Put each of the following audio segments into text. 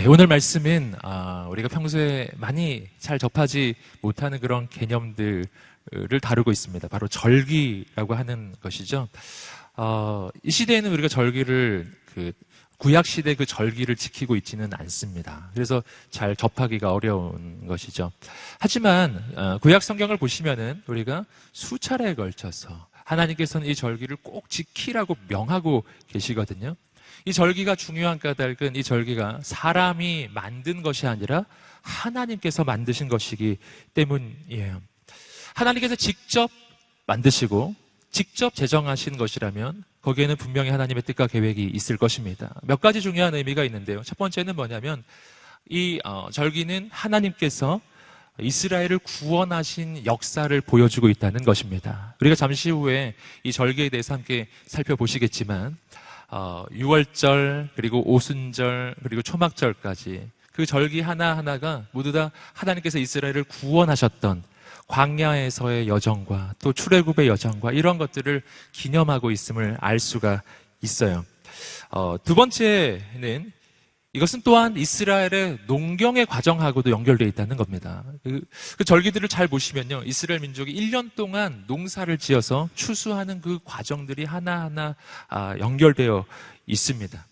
오늘 말씀은 우리가 평소에 많이 잘 접하지 못하는 그런 개념들을 다루고 있습니다. 바로 절기라고 하는 것이죠. 이 시대에는 우리가 절기를 구약 시대 그 절기를 지키고 있지는 않습니다. 그래서 잘 접하기가 어려운 것이죠. 하지만 구약 성경을 보시면은 우리가 수차례에 걸쳐서 하나님께서는 이 절기를 꼭 지키라고 명하고 계시거든요. 이 절기가 중요한 까닭은 이 절기가 사람이 만든 것이 아니라 하나님께서 만드신 것이기 때문이에요. 하나님께서 직접 만드시고 직접 제정하신 것이라면 거기에는 분명히 하나님의 뜻과 계획이 있을 것입니다. 몇 가지 중요한 의미가 있는데요. 첫 번째는 뭐냐면 이 절기는 하나님께서 이스라엘을 구원하신 역사를 보여주고 있다는 것입니다. 우리가 잠시 후에 이 절기에 대해서 함께 살펴보시겠지만 6월절 그리고 오순절 그리고 초막절까지 그 절기 하나하나가 모두 다 하나님께서 이스라엘을 구원하셨던 광야에서의 여정과 또 출애굽의 여정과 이런 것들을 기념하고 있음을 알 수가 있어요. 두 번째는 이것은 또한 이스라엘의 농경의 과정하고도 연결되어 있다는 겁니다. 그 절기들을 잘 보시면요, 이스라엘 민족이 1년 동안 농사를 지어서 추수하는 그 과정들이 하나하나 연결되어 있습니다.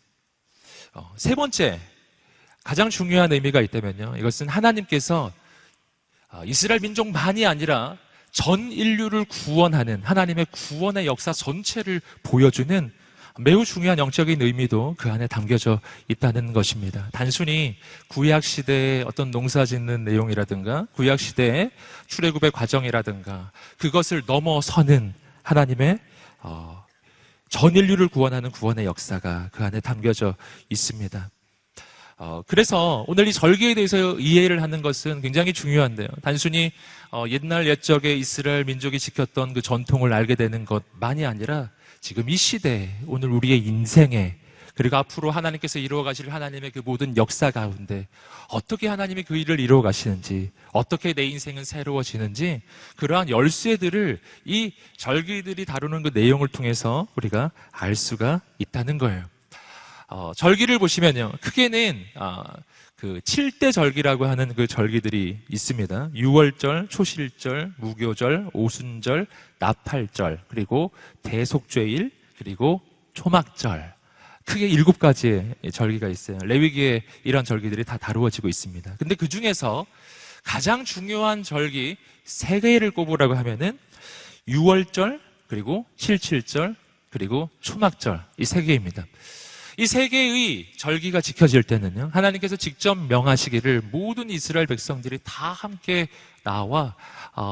세 번째, 가장 중요한 의미가 있다면요, 이것은 하나님께서 이스라엘 민족만이 아니라 전 인류를 구원하는 하나님의 구원의 역사 전체를 보여주는 매우 중요한 영적인 의미도 그 안에 담겨져 있다는 것입니다. 단순히 구약시대의 어떤 농사 짓는 내용이라든가 구약시대의 출애굽의 과정이라든가 그것을 넘어서는 하나님의 전 인류를 구원하는 구원의 역사가 그 안에 담겨져 있습니다. 그래서 오늘 이 절기에 대해서 이해를 하는 것은 굉장히 중요한데요. 단순히 옛날 옛적에 이스라엘 민족이 지켰던 그 전통을 알게 되는 것만이 아니라 지금 이 시대에 오늘 우리의 인생에 그리고 앞으로 하나님께서 이루어 가실 하나님의 그 모든 역사 가운데 어떻게 하나님이 그 일을 이루어 가시는지 어떻게 내 인생은 새로워지는지 그러한 열쇠들을 이 절기들이 다루는 그 내용을 통해서 우리가 알 수가 있다는 거예요. 절기를 보시면요, 크게는 그 7대 절기라고 하는 그 절기들이 있습니다. 6월절, 초실절, 무교절, 오순절, 나팔절, 그리고 대속죄일, 그리고 초막절. 크게 7가지의 절기가 있어요. 레위기에 이런 절기들이 다 다루어지고 있습니다. 근데 그 중에서 가장 중요한 절기 3개를 꼽으라고 하면은 6월절, 그리고 실칠절, 그리고 초막절, 이 3개입니다. 이 3개의 절기가 지켜질 때는요, 하나님께서 직접 명하시기를 모든 이스라엘 백성들이 다 함께 나와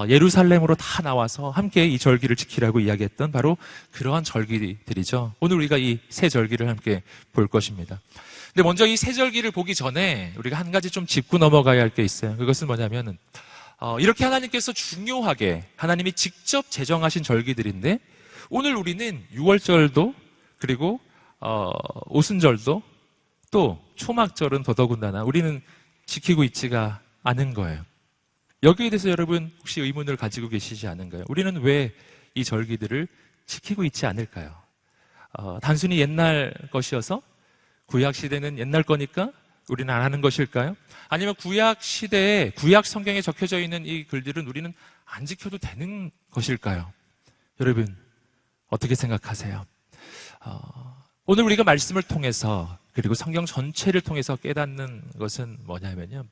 예루살렘으로 다 나와서 함께 이 절기를 지키라고 이야기했던 바로 그러한 절기들이죠. 오늘 우리가 이 3절기를 함께 볼 것입니다. 근데 먼저 이 3절기를 보기 전에 우리가 한 가지 좀 짚고 넘어가야 할 게 있어요. 그것은 뭐냐면은 이렇게 하나님께서 중요하게 하나님이 직접 제정하신 절기들인데 오늘 우리는 6월절도 그리고 오순절도 또 초막절은 더더군다나 우리는 지키고 있지가 않은 거예요. 여기에 대해서 여러분 혹시 의문을 가지고 계시지 않은가요? 우리는 왜 이 절기들을 지키고 있지 않을까요? 단순히 옛날 것이어서 구약 시대는 옛날 거니까 우리는 안 하는 것일까요? 아니면 구약 시대에 구약 성경에 적혀져 있는 이 글들은 우리는 안 지켜도 되는 것일까요? 여러분 어떻게 생각하세요? 오늘 우리가 말씀을 통해서 그리고 성경 전체를 통해서 깨닫는 것은 뭐냐면요,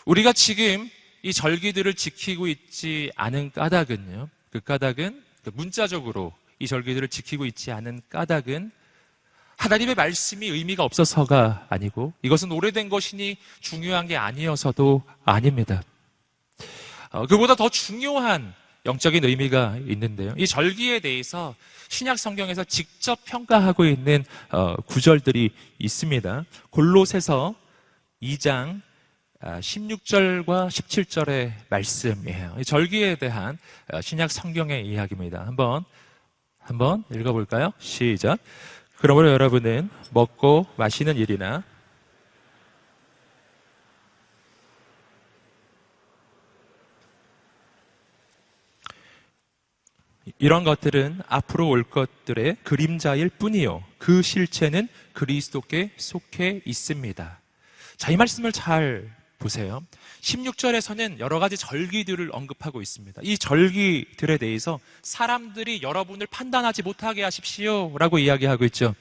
우리가 지금 이 절기들을 지키고 있지 않은 까닭은요, 그 까닭은 문자적으로 이 절기들을 지키고 있지 않은 까닭은 하나님의 말씀이 의미가 없어서가 아니고 이것은 오래된 것이니 중요한 게 아니어서도 아닙니다. 그보다 더 중요한 영적인 의미가 있는데요, 이 절기에 대해서 신약 성경에서 직접 평가하고 있는 구절들이 있습니다. 골로새서 2장 16절과 17절의 말씀이에요. 이 절기에 대한 신약 성경의 이야기입니다. 한번 읽어볼까요? 시작. 그러므로 여러분은 먹고 마시는 일이나 이런 것들은 앞으로 올 것들의 그림자일 뿐이요 그 실체는 그리스도께 속해 있습니다. 자, 이 말씀을 잘 보세요. 16절에서는 여러 가지 절기들을 언급하고 있습니다. 이 절기들에 대해서 사람들이 여러분을 판단하지 못하게 하십시오 라고 이야기하고 있죠.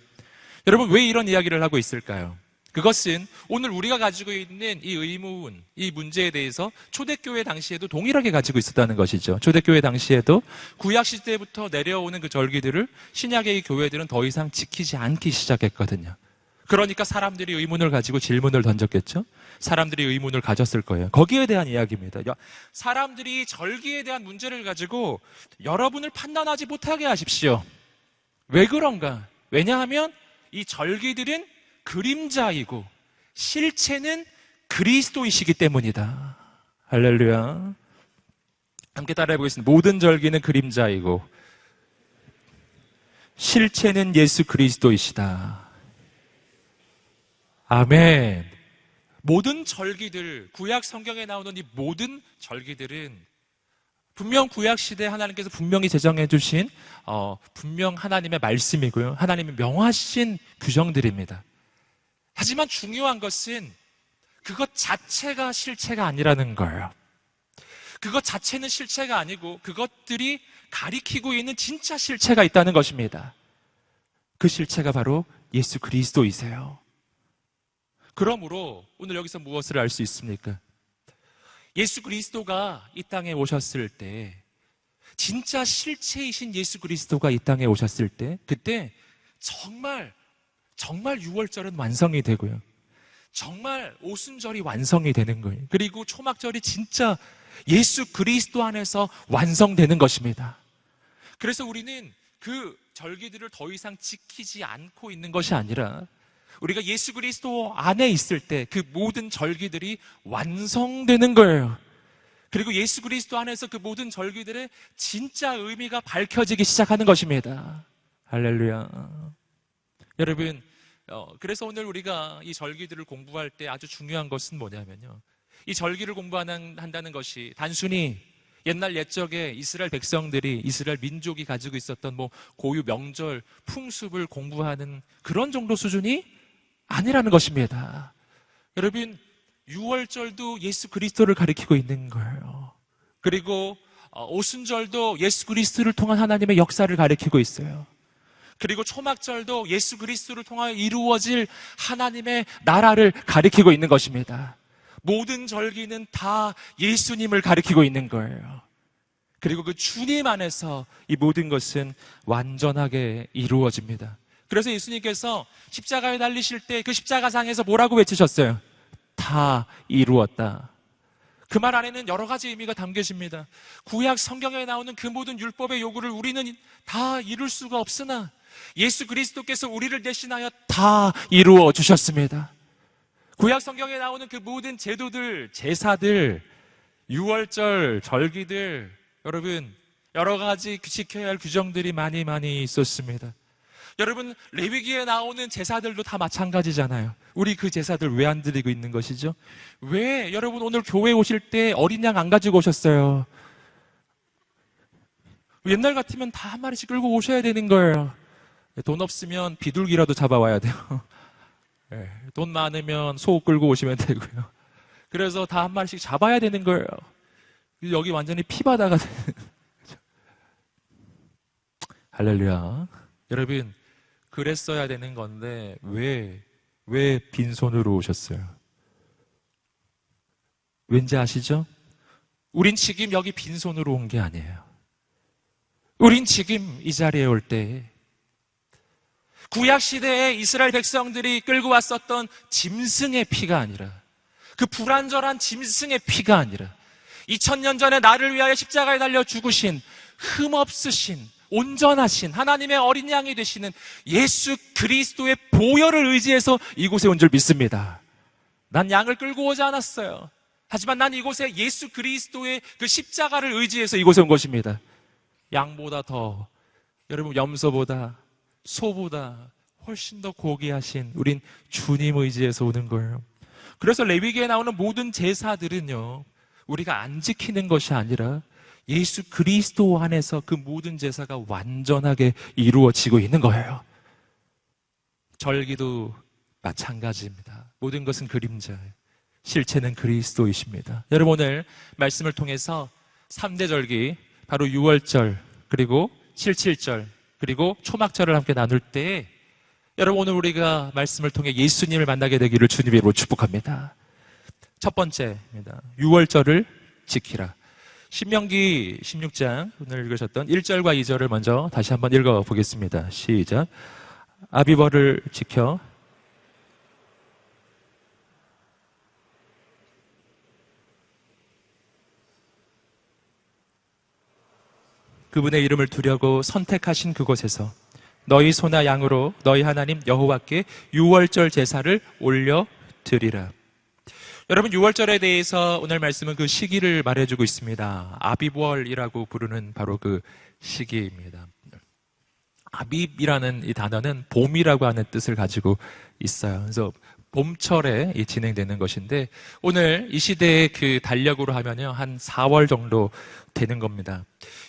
여러분, 왜 이런 이야기를 하고 있을까요? 그것은 오늘 우리가 가지고 있는 이 의문, 이 문제에 대해서 초대교회 당시에도 동일하게 가지고 있었다는 것이죠. 초대교회 당시에도 구약시대부터 내려오는 그 절기들을 신약의 이 교회들은 더 이상 지키지 않기 시작했거든요. 그러니까 사람들이 의문을 가지고 질문을 던졌겠죠? 사람들이 의문을 가졌을 거예요. 거기에 대한 이야기입니다. 사람들이 절기에 대한 문제를 가지고 여러분을 판단하지 못하게 하십시오. 왜 그런가? 왜냐하면 이 절기들은 그림자이고 실체는 그리스도이시기 때문이다. 할렐루야. 함께 따라해 보겠습니다. 모든 절기는 그림자이고 실체는 예수 그리스도이시다. 아멘. 모든 절기들, 구약 성경에 나오는 이 모든 절기들은 분명 구약 시대에 하나님께서 분명히 제정해 주신 분명 하나님의 말씀이고요. 하나님의 명하신 규정들입니다. 하지만 중요한 것은 그것 자체가 실체가 아니라는 거예요. 그것 자체는 실체가 아니고 그것들이 가리키고 있는 진짜 실체가 있다는 것입니다. 그 실체가 바로 예수 그리스도이세요. 그러므로 오늘 여기서 무엇을 알 수 있습니까? 예수 그리스도가 이 땅에 오셨을 때, 진짜 실체이신 예수 그리스도가 이 땅에 오셨을 때, 그때 정말 6월절은 완성이 되고요. 정말 오순절이 완성이 되는 거예요. 그리고 초막절이 진짜 예수 그리스도 안에서 완성되는 것입니다. 그래서 우리는 그 절기들을 더 이상 지키지 않고 있는 것이 아니라 우리가 예수 그리스도 안에 있을 때 그 모든 절기들이 완성되는 거예요. 그리고 예수 그리스도 안에서 그 모든 절기들의 진짜 의미가 밝혀지기 시작하는 것입니다. 할렐루야. 여러분, 그래서 오늘 우리가 이 절기들을 공부할 때 아주 중요한 것은 뭐냐면요, 이 절기를 공부한다는 것이 단순히 옛날 옛적에 이스라엘 백성들이, 이스라엘 민족이 가지고 있었던 고유 명절, 풍습을 공부하는 그런 정도 수준이 아니라는 것입니다. 여러분, 6월절도 예수 그리스도를 가리키고 있는 거예요. 그리고 오순절도 예수 그리스도를 통한 하나님의 역사를 가리키고 있어요. 그리고 초막절도 예수 그리스도를 통하여 이루어질 하나님의 나라를 가리키고 있는 것입니다. 모든 절기는 다 예수님을 가리키고 있는 거예요. 그리고 그 주님 안에서 이 모든 것은 완전하게 이루어집니다. 그래서 예수님께서 십자가에 달리실 때 그 십자가상에서 뭐라고 외치셨어요? 다 이루었다. 그 말 안에는 여러 가지 의미가 담겨집니다. 구약 성경에 나오는 그 모든 율법의 요구를 우리는 다 이룰 수가 없으나 예수 그리스도께서 우리를 대신하여 다 이루어 주셨습니다. 구약 성경에 나오는 그 모든 제도들, 제사들, 6월절, 절기들, 여러분, 여러 가지 지켜야 할 규정들이 많이 있었습니다. 여러분, 레위기에 나오는 제사들도 다 마찬가지잖아요. 우리 그 제사들 왜 안 드리고 있는 것이죠? 왜 여러분 오늘 교회 오실 때 어린 양 안 가지고 오셨어요? 옛날 같으면 다 한 마리씩 끌고 오셔야 되는 거예요. 돈 없으면 비둘기라도 잡아와야 돼요. 돈 많으면 소 끌고 오시면 되고요. 그래서 다 한 마리씩 잡아야 되는 거예요. 여기 완전히 피바다가 되는 거죠. 할렐루야. 여러분, 그랬어야 되는 건데 왜 빈손으로 오셨어요? 왠지 아시죠? 우린 지금 여기 빈손으로 온 게 아니에요. 우린 지금 이 자리에 올 때 구약시대에 이스라엘 백성들이 끌고 왔었던 짐승의 피가 아니라, 그 불완전한 짐승의 피가 아니라 2000년 전에 나를 위하여 십자가에 달려 죽으신 흠없으신 온전하신 하나님의 어린 양이 되시는 예수 그리스도의 보혈을 의지해서 이곳에 온 줄 믿습니다. 난 양을 끌고 오지 않았어요. 하지만 난 이곳에 예수 그리스도의 그 십자가를 의지해서 이곳에 온 것입니다. 양보다 더, 여러분, 염소보다, 소보다 훨씬 더 고귀하신 우린 주님 의지해서 오는 거예요. 그래서 레위기에 나오는 모든 제사들은요, 우리가 안 지키는 것이 아니라 예수 그리스도 안에서 그 모든 제사가 완전하게 이루어지고 있는 거예요. 절기도 마찬가지입니다. 모든 것은 그림자, 실체는 그리스도이십니다. 여러분, 오늘 말씀을 통해서 3대 절기, 바로 6월절, 그리고 77절, 그리고 초막절을 함께 나눌 때 여러분, 오늘 우리가 말씀을 통해 예수님을 만나게 되기를 주님의 이름으로 축복합니다. 첫 번째입니다. 6월절을 지키라. 신명기 16장 오늘 읽으셨던 1절과 2절을 먼저 다시 한번 읽어보겠습니다. 시작. 아비벌을 지켜 그분의 이름을 두려고 선택하신 그곳에서 너희 소나 양으로 너희 하나님 여호와께 6월절 제사를 올려드리라. 여러분, 6월절에 대해서 오늘 말씀은 그 시기를 말해주고 있습니다. 아비월이라고 부르는 바로 그 시기입니다. 아빕이라는 이 단어는 봄이라고 하는 뜻을 가지고 있어요. 그래서 봄철에 진행되는 것인데 오늘 이 시대의 그 달력으로 하면요 한 4월 정도 되는 겁니다.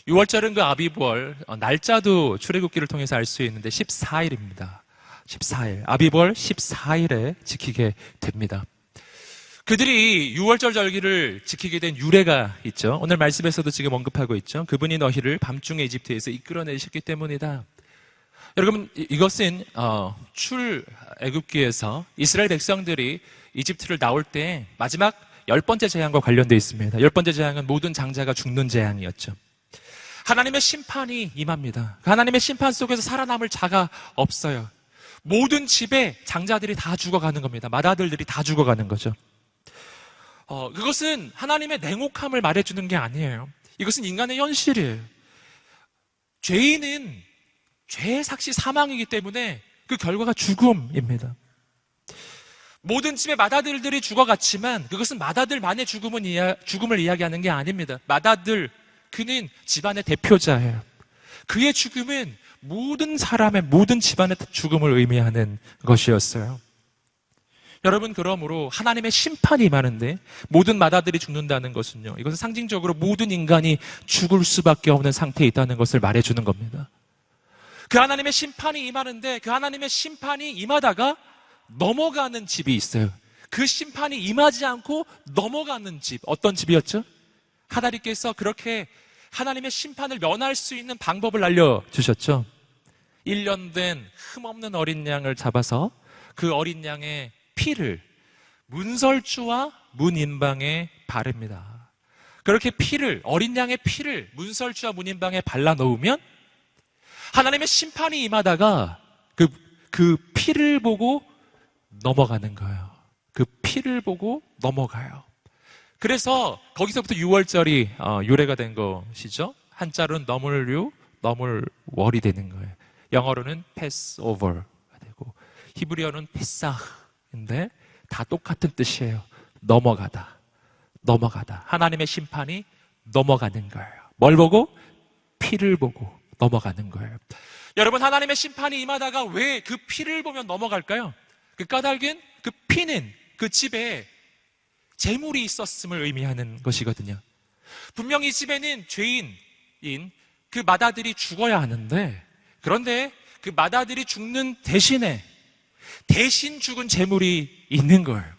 6월절은 그 아비월, 날짜도 출애굽기를 통해서 알 수 있는데 14일입니다. 14일, 아비월 14일에 지키게 됩니다. 그들이 6월절 절기를 지키게 된 유래가 있죠. 오늘 말씀에서도 지금 언급하고 있죠. 그분이 너희를 밤중에 이집트에서 이끌어내셨기 때문이다. 여러분, 이것은 출애굽기에서 이스라엘 백성들이 이집트를 나올 때 마지막 10번째 재앙과 관련되어 있습니다. 10번째 재앙은 모든 장자가 죽는 재앙이었죠. 하나님의 심판이 임합니다. 그 하나님의 심판 속에서 살아남을 자가 없어요. 모든 집에 장자들이 다 죽어가는 겁니다. 맏아들들이 다 죽어가는 거죠. 그것은 하나님의 냉혹함을 말해주는 게 아니에요. 이것은 인간의 현실이에요. 죄인은 죄의 삭시 사망이기 때문에 그 결과가 죽음입니다. 모든 집의 맏아들들이 죽어갔지만 그것은 맏아들만의 죽음을 이야기하는 게 아닙니다. 맏아들, 그는 집안의 대표자예요. 그의 죽음은 모든 사람의, 모든 집안의 죽음을 의미하는 것이었어요. 여러분, 그러므로 하나님의 심판이 임하는데 모든 맏아들이 죽는다는 것은요, 이것은 상징적으로 모든 인간이 죽을 수밖에 없는 상태에 있다는 것을 말해주는 겁니다. 그 하나님의 심판이 임하는데 그 하나님의 심판이 임하다가 넘어가는 집이 있어요. 그 심판이 임하지 않고 넘어가는 집, 어떤 집이었죠? 하나님께서 그렇게 하나님의 심판을 면할 수 있는 방법을 알려주셨죠. 1년 된 흠없는 어린 양을 잡아서 그 어린 양의 피를 문설주와 문인방에 바릅니다. 그렇게 피를, 어린 양의 피를 문설주와 문인방에 발라 놓으면 하나님의 심판이 임하다가 그 피를 보고 넘어가는 거예요. 그 피를 보고 넘어가요. 그래서 거기서부터 6월절이 유래가 된 것이죠. 한자로는 너물류, 너물월이 되는 거예요. 영어로는 Passover가 되고 히브리어는 페사흐인데 다 똑같은 뜻이에요. 넘어가다, 넘어가다. 하나님의 심판이 넘어가는 거예요. 뭘 보고? 피를 보고 넘어가는 거예요. 여러분, 하나님의 심판이 임하다가 왜 그 피를 보면 넘어갈까요? 그 까닭은 그 피는 그 집에 재물이 있었음을 의미하는 것이거든요. 분명히 이 집에는 죄인인 그 맏아들이 죽어야 하는데, 그런데 그 맏아들이 죽는 대신에 대신 죽은 재물이 있는 거예요.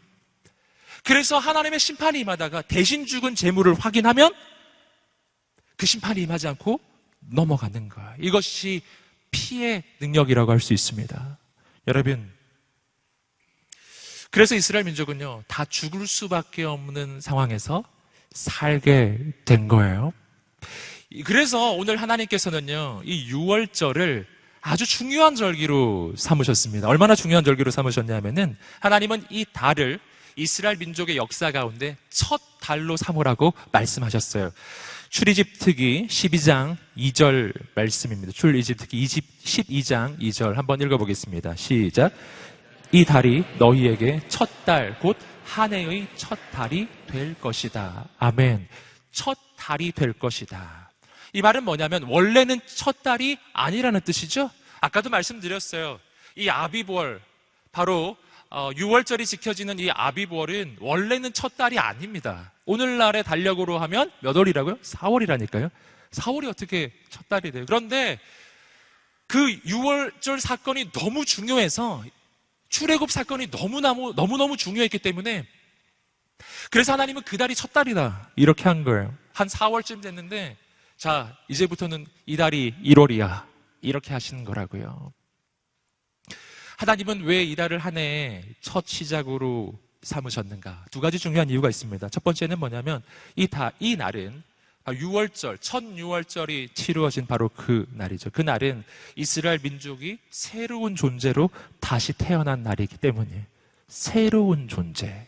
그래서 하나님의 심판이 임하다가 대신 죽은 재물을 확인하면 그 심판이 임하지 않고 넘어가는 거예요. 이것이 피의 능력이라고 할 수 있습니다. 여러분, 그래서 이스라엘 민족은요, 다 죽을 수밖에 없는 상황에서 살게 된 거예요. 그래서 오늘 하나님께서는요, 이 6월절을 아주 중요한 절기로 삼으셨습니다. 얼마나 중요한 절기로 삼으셨냐면은 하나님은 이 달을 이스라엘 민족의 역사 가운데 첫 달로 삼으라고 말씀하셨어요. 출애굽기 12장 2절 말씀입니다. 출애굽기 12장 2절 한번 읽어보겠습니다. 시작. 이 달이 너희에게 첫 달, 곧 한 해의 첫 달이 될 것이다. 아멘. 첫 달이 될 것이다. 이 말은 뭐냐면 원래는 첫 달이 아니라는 뜻이죠. 아까도 말씀드렸어요. 이 아비월, 바로 6월절이 지켜지는 이 아비월은 원래는 첫 달이 아닙니다. 오늘날의 달력으로 하면 몇 월이라고요? 4월이라니까요. 4월이 어떻게 첫 달이 돼요? 그런데 그 6월절 사건이 너무 중요해서 출애굽 사건이 너무너무 중요했기 때문에 그래서 하나님은 그 달이 첫 달이다 이렇게 한 거예요. 한 4월쯤 됐는데 자 이제부터는 이 달이 1월이야 이렇게 하시는 거라고요. 하나님은 왜 이 달을 한 해의 첫 시작으로 삼으셨는가? 두 가지 중요한 이유가 있습니다. 첫 번째는 뭐냐면 이 날은 유월절, 첫 유월절이 치루어진 바로 그 날이죠. 그 날은 이스라엘 민족이 새로운 존재로 다시 태어난 날이기 때문이에요. 새로운 존재.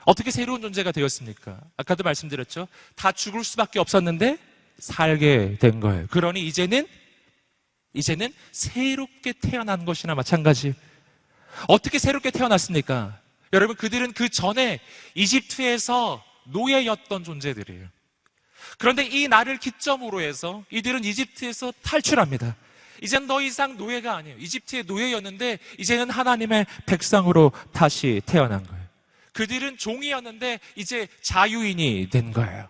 어떻게 새로운 존재가 되었습니까? 아까도 말씀드렸죠. 다 죽을 수밖에 없었는데 살게 된 거예요. 그러니 이제는 새롭게 태어난 것이나 마찬가지. 어떻게 새롭게 태어났습니까? 여러분, 그들은 그 전에 이집트에서 노예였던 존재들이에요. 그런데 이 날을 기점으로 해서 이들은 이집트에서 탈출합니다. 이젠 더 이상 노예가 아니에요. 이집트의 노예였는데 이제는 하나님의 백성으로 다시 태어난 거예요. 그들은 종이었는데 이제 자유인이 된 거예요.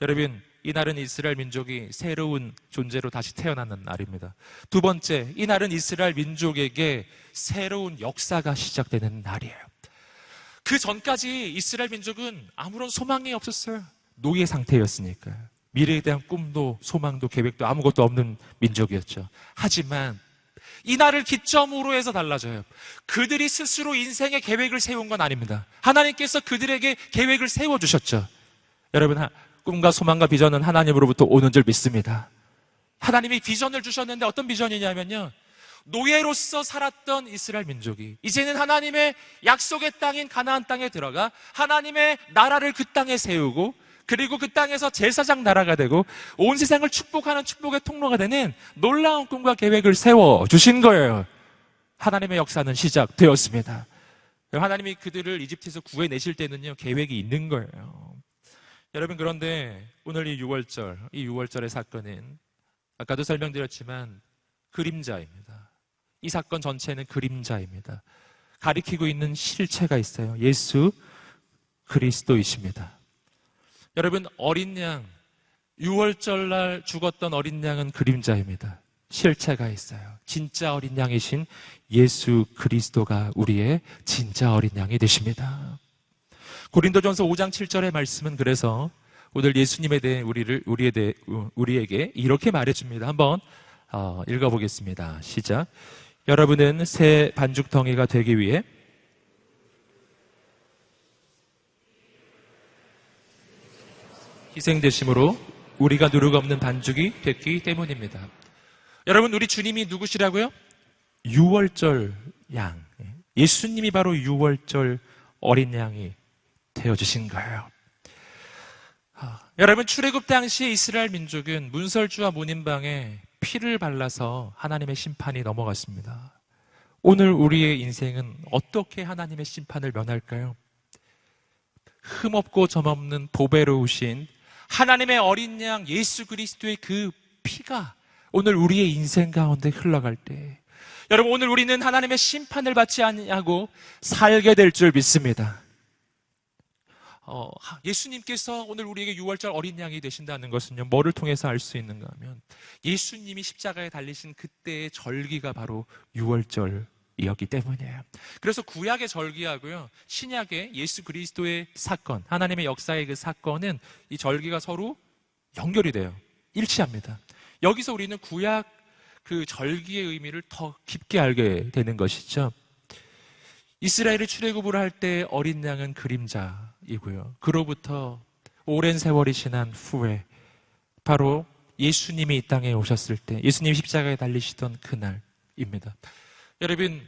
여러분, 이 날은 이스라엘 민족이 새로운 존재로 다시 태어나는 날입니다. 두 번째, 이 날은 이스라엘 민족에게 새로운 역사가 시작되는 날이에요. 그 전까지 이스라엘 민족은 아무런 소망이 없었어요. 노예 상태였으니까요. 미래에 대한 꿈도 소망도 계획도 아무것도 없는 민족이었죠. 하지만 이 날을 기점으로 해서 달라져요. 그들이 스스로 인생의 계획을 세운 건 아닙니다. 하나님께서 그들에게 계획을 세워주셨죠. 여러분, 꿈과 소망과 비전은 하나님으로부터 오는 줄 믿습니다. 하나님이 비전을 주셨는데 어떤 비전이냐면요, 노예로서 살았던 이스라엘 민족이 이제는 하나님의 약속의 땅인 가나안 땅에 들어가 하나님의 나라를 그 땅에 세우고, 그리고 그 땅에서 제사장 나라가 되고 온 세상을 축복하는 축복의 통로가 되는 놀라운 꿈과 계획을 세워주신 거예요. 하나님의 역사는 시작되었습니다. 하나님이 그들을 이집트에서 구해내실 때는요, 계획이 있는 거예요. 여러분, 그런데 오늘 이 6월절의 사건은 아까도 설명드렸지만 그림자입니다. 이 사건 전체는 그림자입니다. 가리키고 있는 실체가 있어요. 예수 그리스도이십니다. 여러분, 어린 양, 6월절 날 죽었던 어린 양은 그림자입니다. 실체가 있어요. 진짜 어린 양이신 예수 그리스도가 우리의 진짜 어린 양이 되십니다. 고린도전서 5장 7절의 말씀은 그래서 오늘 예수님에 대해 우리에게 이렇게 말해줍니다. 한번 읽어보겠습니다. 시작. 여러분은 새 반죽덩이가 되기 위해 희생되심으로 우리가 누룩 없는 반죽이 됐기 때문입니다. 여러분, 우리 주님이 누구시라고요? 6월절 양. 예수님이 바로 6월절 어린 양이 되어주신 거예요. 여러분, 출애굽 당시 이스라엘 민족은 문설주와 문인방에 피를 발라서 하나님의 심판이 넘어갔습니다. 오늘 우리의 인생은 어떻게 하나님의 심판을 면할까요? 흠없고 점없는 보배로우신 하나님의 어린 양 예수 그리스도의 그 피가 오늘 우리의 인생 가운데 흘러갈 때, 여러분, 오늘 우리는 하나님의 심판을 받지 아니하고 살게 될 줄 믿습니다. 예수님께서 오늘 우리에게 6월절 어린 양이 되신다는 것은요, 뭐를 통해서 알 수 있는가 하면 예수님이 십자가에 달리신 그때의 절기가 바로 6월절이었기 때문이에요. 그래서 구약의 절기하고요, 신약의 예수 그리스도의 사건, 하나님의 역사의 그 사건은 이 절기가 서로 연결이 돼요. 일치합니다. 여기서 우리는 구약 그 절기의 의미를 더 깊게 알게 되는 것이죠. 이스라엘이 출애굽을 할 때 어린 양은 그림자이고요, 그로부터 오랜 세월이 지난 후에 바로 예수님이 이 땅에 오셨을 때, 예수님이 십자가에 달리시던 그날입니다. 여러분,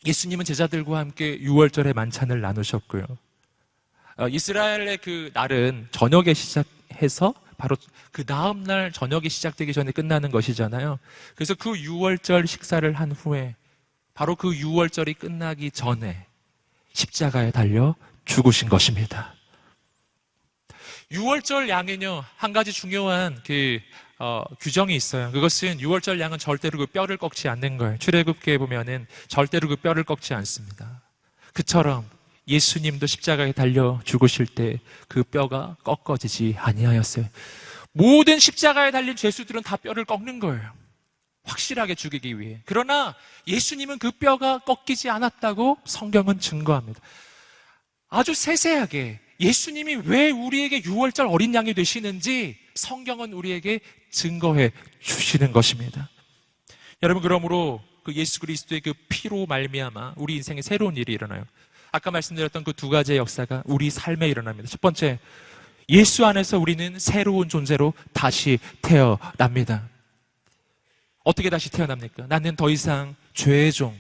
예수님은 제자들과 함께 6월절의 만찬을 나누셨고요, 이스라엘의 그 날은 저녁에 시작해서 바로 그 다음 날 저녁이 시작되기 전에 끝나는 것이잖아요. 그래서 그 6월절 식사를 한 후에 바로 그 6월절이 끝나기 전에 십자가에 달려 죽으신 것입니다. 6월절 양은요, 한 가지 중요한 규정이 있어요. 그것은 6월절 양은 절대로 그 뼈를 꺾지 않는 거예요. 출애굽기에 보면은 절대로 그 뼈를 꺾지 않습니다. 그처럼 예수님도 십자가에 달려 죽으실 때 그 뼈가 꺾어지지 아니하였어요. 모든 십자가에 달린 죄수들은 다 뼈를 꺾는 거예요. 확실하게 죽이기 위해. 그러나 예수님은 그 뼈가 꺾이지 않았다고 성경은 증거합니다. 아주 세세하게 예수님이 왜 우리에게 유월절 어린 양이 되시는지 성경은 우리에게 증거해 주시는 것입니다. 여러분, 그러므로 그 예수 그리스도의 그 피로 말미암아 우리 인생에 새로운 일이 일어나요. 아까 말씀드렸던 그 두 가지의 역사가 우리 삶에 일어납니다. 첫 번째, 예수 안에서 우리는 새로운 존재로 다시 태어납니다. 어떻게 다시 태어납니까? 나는 더 이상 죄의 종,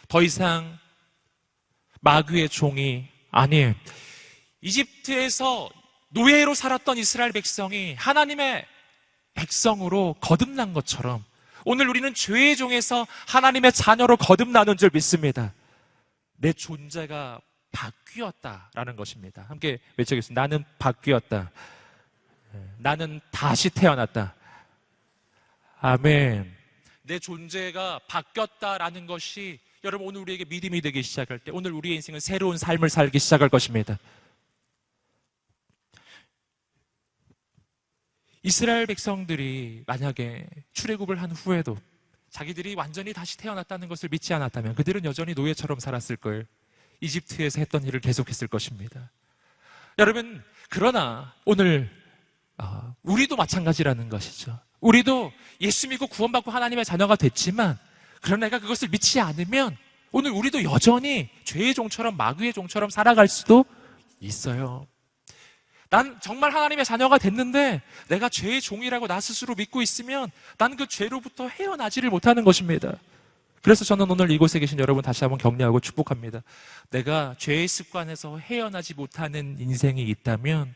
더 이상 마귀의 종이 아니에요. 이집트에서 노예로 살았던 이스라엘 백성이 하나님의 백성으로 거듭난 것처럼 오늘 우리는 죄의 종에서 하나님의 자녀로 거듭나는 줄 믿습니다. 내 존재가 바뀌었다라는 것입니다. 함께 외쳐보겠습니다. 나는 바뀌었다. 나는 다시 태어났다. 아멘. 내 존재가 바뀌었다라는 것이 여러분 오늘 우리에게 믿음이 되기 시작할 때 오늘 우리의 인생은 새로운 삶을 살기 시작할 것입니다. 이스라엘 백성들이 만약에 출애굽을 한 후에도 자기들이 완전히 다시 태어났다는 것을 믿지 않았다면 그들은 여전히 노예처럼 살았을 거예요. 이집트에서 했던 일을 계속했을 것입니다. 여러분, 그러나 오늘 우리도 마찬가지라는 것이죠. 우리도 예수 믿고 구원받고 하나님의 자녀가 됐지만 그러나 내가 그것을 믿지 않으면 오늘 우리도 여전히 죄의 종처럼 마귀의 종처럼 살아갈 수도 있어요. 난 정말 하나님의 자녀가 됐는데 내가 죄의 종이라고 나 스스로 믿고 있으면 난 그 죄로부터 헤어나지를 못하는 것입니다. 그래서 저는 오늘 이곳에 계신 여러분 다시 한번 격려하고 축복합니다. 내가 죄의 습관에서 헤어나지 못하는 인생이 있다면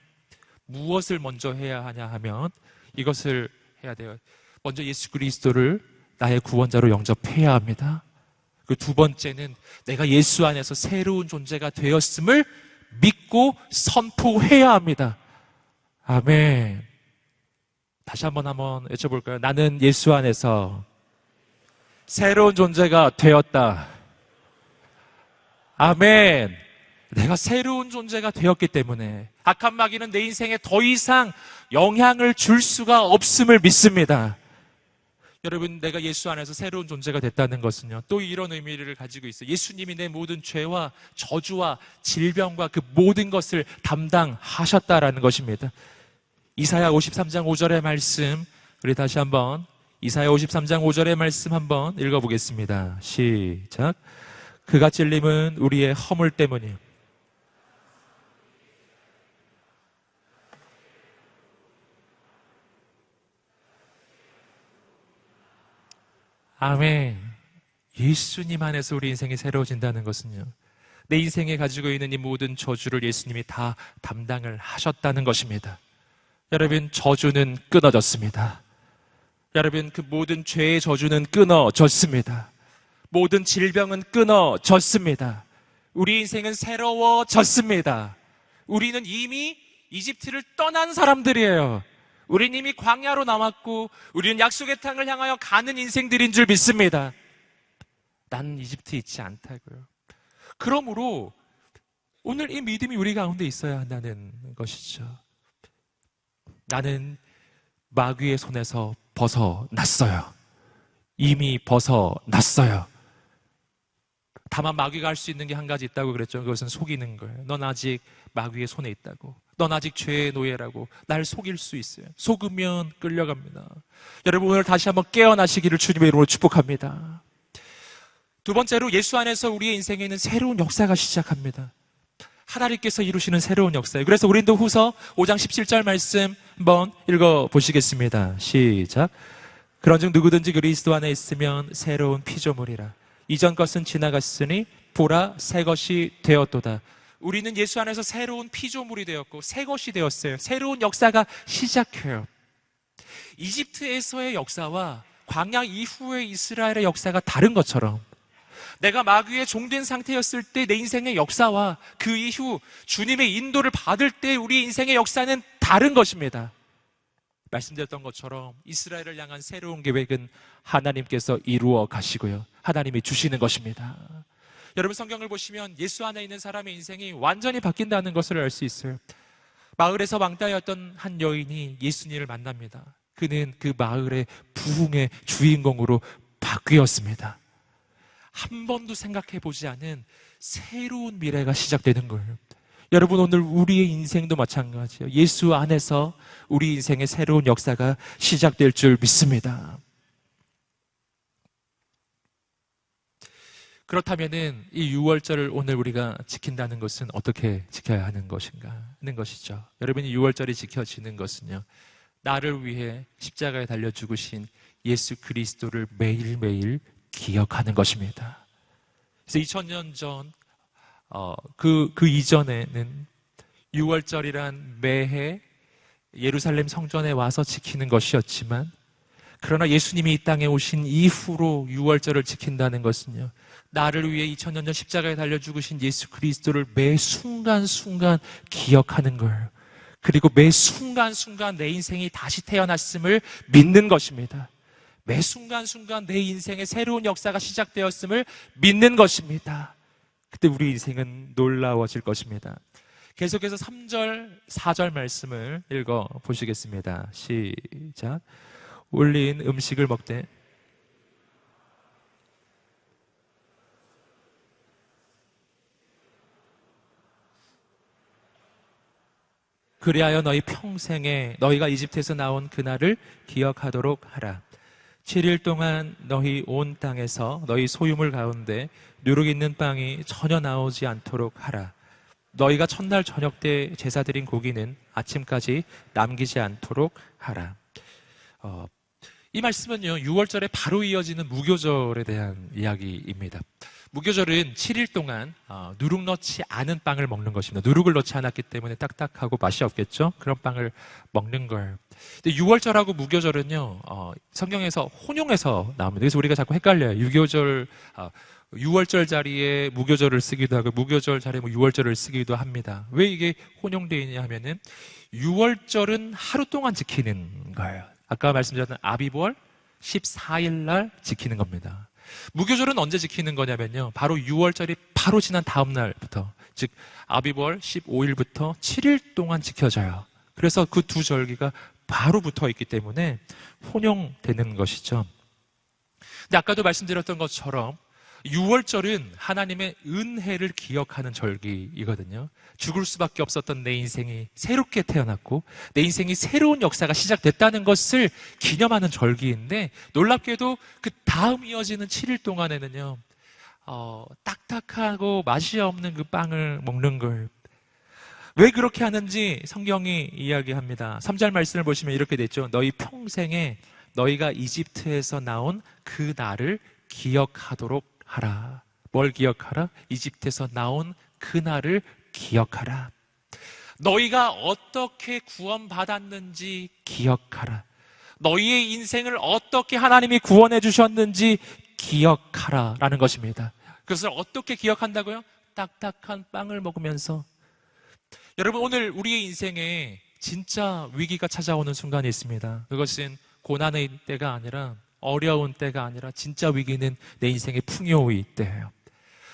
무엇을 먼저 해야 하냐 하면 이것을 해야 돼요. 먼저 예수 그리스도를 나의 구원자로 영접해야 합니다. 그 두 번째는 내가 예수 안에서 새로운 존재가 되었음을 믿고 선포해야 합니다. 아멘. 다시 한번 외쳐볼까요? 나는 예수 안에서 새로운 존재가 되었다. 아멘. 내가 새로운 존재가 되었기 때문에 악한 마귀는 내 인생에 더 이상 영향을 줄 수가 없음을 믿습니다. 여러분, 내가 예수 안에서 새로운 존재가 됐다는 것은요, 또 이런 의미를 가지고 있어요. 예수님이 내 모든 죄와 저주와 질병과 그 모든 것을 담당하셨다라는 것입니다. 이사야 53장 5절의 말씀, 우리 다시 한번 이사야 53장 5절의 말씀 한번 읽어보겠습니다. 시작. 그가 찔림은 우리의 허물 때문이요. 아멘. 예수님 안에서 우리 인생이 새로워진다는 것은요, 내 인생에 가지고 있는 이 모든 저주를 예수님이 다 담당을 하셨다는 것입니다. 여러분, 저주는 끊어졌습니다. 여러분, 그 모든 죄의 저주는 끊어졌습니다. 모든 질병은 끊어졌습니다. 우리 인생은 새로워졌습니다. 우리는 이미 이집트를 떠난 사람들이에요. 우리는 이미 광야로 남았고 우리는 약속의 땅을 향하여 가는 인생들인 줄 믿습니다. 나는 이집트에 있지 않다고요. 그러므로 오늘 이 믿음이 우리 가운데 있어야 한다는 것이죠. 나는 마귀의 손에서 벗어났어요. 이미 벗어났어요. 다만 마귀가 할 수 있는 게 한 가지 있다고 그랬죠. 그것은 속이는 거예요. 넌 아직 마귀의 손에 있다고. 넌 아직 죄의 노예라고. 날 속일 수 있어요. 속으면 끌려갑니다. 여러분, 오늘 다시 한번 깨어나시기를 주님의 이름으로 축복합니다. 두 번째로, 예수 안에서 우리의 인생에는 새로운 역사가 시작합니다. 하나님께서 이루시는 새로운 역사예요. 그래서 고린도후서 5장 17절 말씀 한번 읽어보시겠습니다. 시작. 그런즉 누구든지 그리스도 안에 있으면 새로운 피조물이라. 이전 것은 지나갔으니 보라 새 것이 되었도다. 우리는 예수 안에서 새로운 피조물이 되었고 새 것이 되었어요. 새로운 역사가 시작해요. 이집트에서의 역사와 광야 이후의 이스라엘의 역사가 다른 것처럼 내가 마귀의 종된 상태였을 때 내 인생의 역사와 그 이후 주님의 인도를 받을 때 우리 인생의 역사는 다른 것입니다. 말씀드렸던 것처럼 이스라엘을 향한 새로운 계획은 하나님께서 이루어 가시고요, 하나님이 주시는 것입니다. 여러분, 성경을 보시면 예수 안에 있는 사람의 인생이 완전히 바뀐다는 것을 알 수 있어요. 마을에서 왕따였던 한 여인이 예수님을 만납니다. 그는 그 마을의 부흥의 주인공으로 바뀌었습니다. 한 번도 생각해 보지 않은 새로운 미래가 시작되는 거예요. 여러분, 오늘 우리의 인생도 마찬가지예요. 예수 안에서 우리 인생의 새로운 역사가 시작될 줄 믿습니다. 그렇다면은 이 6월절을 오늘 우리가 지킨다는 것은 어떻게 지켜야 하는 것인가 하는 것이죠. 여러분이 6월절이 지켜지는 것은요, 나를 위해 십자가에 달려 죽으신 예수 그리스도를 매일매일 기억하는 것입니다. 그래서 2000년 전 그 이전에는 6월절이란 매해 예루살렘 성전에 와서 지키는 것이었지만, 그러나 예수님이 이 땅에 오신 이후로 6월절을 지킨다는 것은요, 나를 위해 2000년 전 십자가에 달려 죽으신 예수 그리스도를 매 순간순간 기억하는 거예요. 그리고 매 순간순간 내 인생이 다시 태어났음을 믿는 것입니다. 매 순간순간 내 인생의 새로운 역사가 시작되었음을 믿는 것입니다. 그때 우리 인생은 놀라워질 것입니다. 계속해서 3절, 4절 말씀을 읽어 보시겠습니다. 시작. 올린 음식을 먹되 그리하여 너희 평생에 너희가 이집트에서 나온 그날을 기억하도록 하라. 7일 동안 너희 온 땅에서 너희 소유물 가운데 누룩 있는 빵이 전혀 나오지 않도록 하라. 너희가 첫날 저녁 때 제사 드린 고기는 아침까지 남기지 않도록 하라. 이 말씀은요, 6월절에 바로 이어지는 무교절에 대한 이야기입니다. 무교절은 7일 동안 누룩 넣지 않은 빵을 먹는 것입니다. 누룩을 넣지 않았기 때문에 딱딱하고 맛이 없겠죠? 그런 빵을 먹는 걸. 근데 6월절하고 무교절은요, 성경에서 혼용해서 나옵니다. 그래서 우리가 자꾸 헷갈려요. 6월절 자리에 무교절을 쓰기도 하고 무교절 자리에 6월절을 쓰기도 합니다. 왜 이게 혼용되어 있냐 하면은 6월절은 하루 동안 지키는 거예요. 아까 말씀드렸던 아비벌 14일 날 지키는 겁니다. 무교절은 언제 지키는 거냐면요, 바로 6월절이 바로 지난 다음 날부터, 즉 아비벌 15일부터 7일 동안 지켜져요. 그래서 그 두 절기가 바로 붙어 있기 때문에 혼용되는 것이죠. 근데 아까도 말씀드렸던 것처럼 6월절은 하나님의 은혜를 기억하는 절기이거든요. 죽을 수밖에 없었던 내 인생이 새롭게 태어났고 내 인생이 새로운 역사가 시작됐다는 것을 기념하는 절기인데, 놀랍게도 그 다음 이어지는 7일 동안에는요, 딱딱하고 맛이 없는 그 빵을 먹는 걸. 왜 그렇게 하는지 성경이 이야기합니다. 3절 말씀을 보시면 이렇게 됐죠. 너희 평생에 너희가 이집트에서 나온 그 날을 기억하도록 하라. 뭘 기억하라? 이집트에서 나온 그날을 기억하라. 너희가 어떻게 구원받았는지 기억하라. 너희의 인생을 어떻게 하나님이 구원해 주셨는지 기억하라 라는 것입니다. 그것을 어떻게 기억한다고요? 딱딱한 빵을 먹으면서. 여러분, 오늘 우리의 인생에 진짜 위기가 찾아오는 순간이 있습니다. 그것은 고난의 때가 아니라, 어려운 때가 아니라, 진짜 위기는 내 인생의 풍요의 때예요.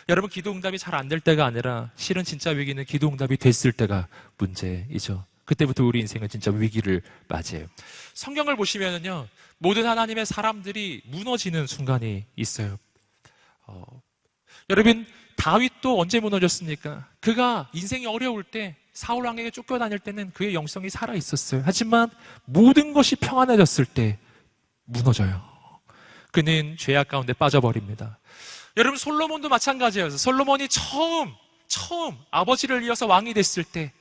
여러분, 기도응답이 잘 안 될 때가 아니라, 실은 진짜 위기는 기도응답이 됐을 때가 문제이죠. 그때부터 우리 인생은 진짜 위기를 맞이해요. 성경을 보시면은요, 모든 하나님의 사람들이 무너지는 순간이 있어요. 여러분, 다윗도 언제 무너졌습니까? 그가 인생이 어려울 때, 사울 왕에게 쫓겨다닐 때는 그의 영성이 살아 있었어요. 하지만 모든 것이 평안해졌을 때 무너져요. 그는 죄악 가운데 빠져버립니다. 여러분, 솔로몬도 마찬가지예요. 솔로몬이 처음 아버지를 이어서 왕이 됐을 때,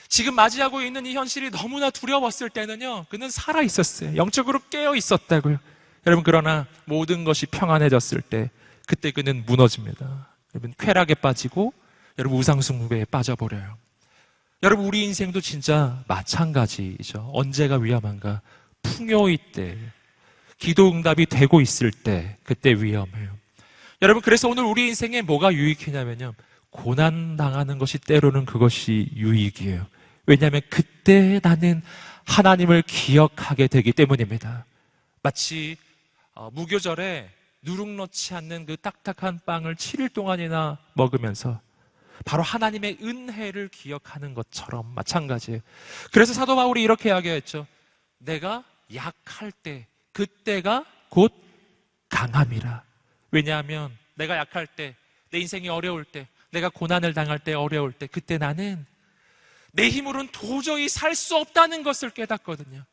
지금 맞이하고 있는 이 현실이 너무나 두려웠을 때는요, 그는 살아 있었어요. 영적으로 깨어 있었다고요. 여러분, 그러나 모든 것이 평안해졌을 때, 그때 그는 무너집니다. 여러분, 쾌락에 빠지고, 여러분, 우상숭배에 빠져버려요. 여러분, 우리 인생도 진짜 마찬가지죠. 언제가 위험한가? 풍요의 때, 기도응답이 되고 있을 때, 그때 위험해요. 여러분, 그래서 오늘 우리 인생에 뭐가 유익이냐면요, 고난당하는 것이 때로는 그것이 유익이에요. 왜냐하면 그때 나는 하나님을 기억하게 되기 때문입니다. 마치 무교절에 누룩 넣지 않는 그 딱딱한 빵을 7일 동안이나 먹으면서 바로 하나님의 은혜를 기억하는 것처럼 마찬가지예요. 그래서 사도 바울이 이렇게 이야기했죠. 내가 약할 때, 그때가 곧 강함이라. 왜냐하면 내가 약할 때, 내 인생이 어려울 때, 내가 고난을 당할 때, 어려울 때, 그때 나는 내 힘으로는 도저히 살 수 없다는 것을 깨닫거든요.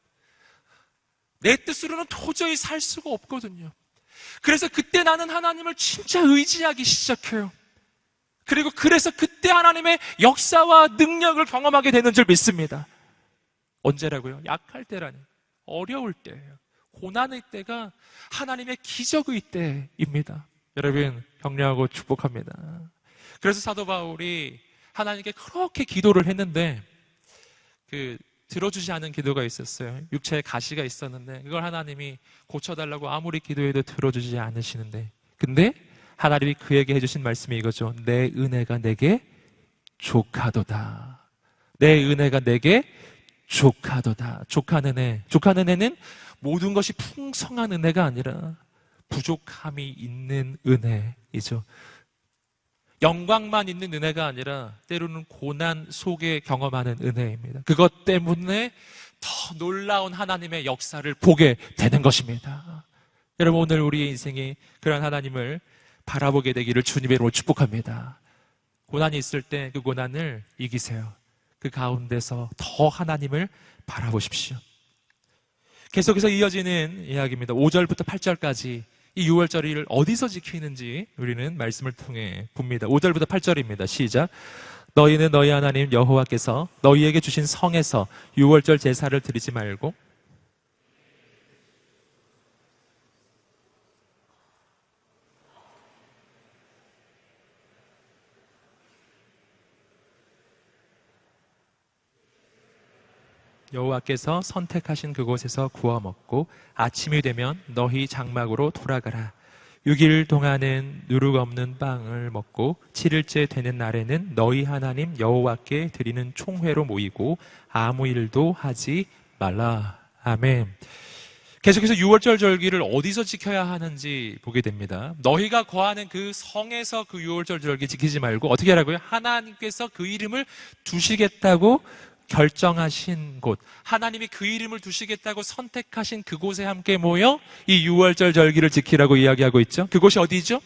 내 뜻으로는 도저히 살 수가 없거든요. 그래서 그때 나는 하나님을 진짜 의지하기 시작해요. 그리고 그래서 그때 하나님의 역사와 능력을 경험하게 되는 줄 믿습니다. 언제라고요? 약할 때라니. 어려울 때예요. 고난의 때가 하나님의 기적의 때입니다. 여러분, 격려하고 축복합니다. 그래서 사도 바울이 하나님께 그렇게 기도를 했는데 들어주지 않은 기도가 있었어요. 육체에 가시가 있었는데 그걸 하나님이 고쳐달라고 아무리 기도해도 들어주지 않으시는데, 근데 하나님이 그에게 해주신 말씀이 이거죠. 내 은혜가 내게 족하도다. 내 은혜가 내게 족하도다. 족한 은혜. 족한 은혜는 모든 것이 풍성한 은혜가 아니라 부족함이 있는 은혜이죠. 영광만 있는 은혜가 아니라 때로는 고난 속에 경험하는 은혜입니다. 그것 때문에 더 놀라운 하나님의 역사를 보게 되는 것입니다. 여러분, 오늘 우리의 인생이 그런 하나님을 바라보게 되기를 주님의 이름으로 축복합니다. 고난이 있을 때 그 고난을 이기세요. 그 가운데서 더 하나님을 바라보십시오. 계속해서 이어지는 이야기입니다. 5절부터 8절까지 이 6월절을 어디서 지키는지 우리는 말씀을 통해 봅니다. 5절부터 8절입니다. 시작. 너희는 너희 하나님 여호와께서 너희에게 주신 성에서 6월절 제사를 드리지 말고 여호와께서 선택하신 그곳에서 구워 먹고 아침이 되면 너희 장막으로 돌아가라. 6일 동안은 누룩 없는 빵을 먹고 7일째 되는 날에는 너희 하나님 여호와께 드리는 총회로 모이고 아무 일도 하지 말라. 아멘. 계속해서 6월절 절기를 어디서 지켜야 하는지 보게 됩니다. 너희가 거하는 그 성에서 그 6월절 절기 지키지 말고 어떻게 하라고요? 하나님께서 그 이름을 두시겠다고 결정하신 곳, 하나님이 그 이름을 두시겠다고 선택하신 그곳에 함께 모여 이 6월절 절기를 지키라고 이야기하고 있죠. 그곳이 어디죠?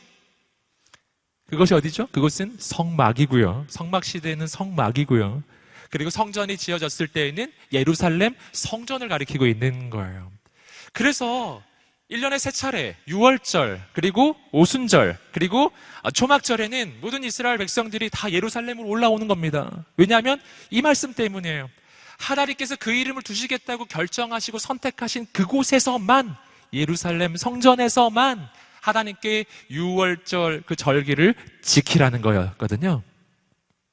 그것이 어디죠? 그곳은 성막이고요. 성막시대는 성막이고요. 그리고 성전이 지어졌을 때에는 예루살렘 성전을 가리키고 있는 거예요. 그래서 1년에 3차례 6월절 그리고 오순절 그리고 초막절에는 모든 이스라엘 백성들이 다 예루살렘으로 올라오는 겁니다. 왜냐하면 이 말씀 때문이에요. 하나님께서 그 이름을 두시겠다고 결정하시고 선택하신 그곳에서만, 예루살렘 성전에서만 하나님께 6월절 그 절기를 지키라는 거였거든요.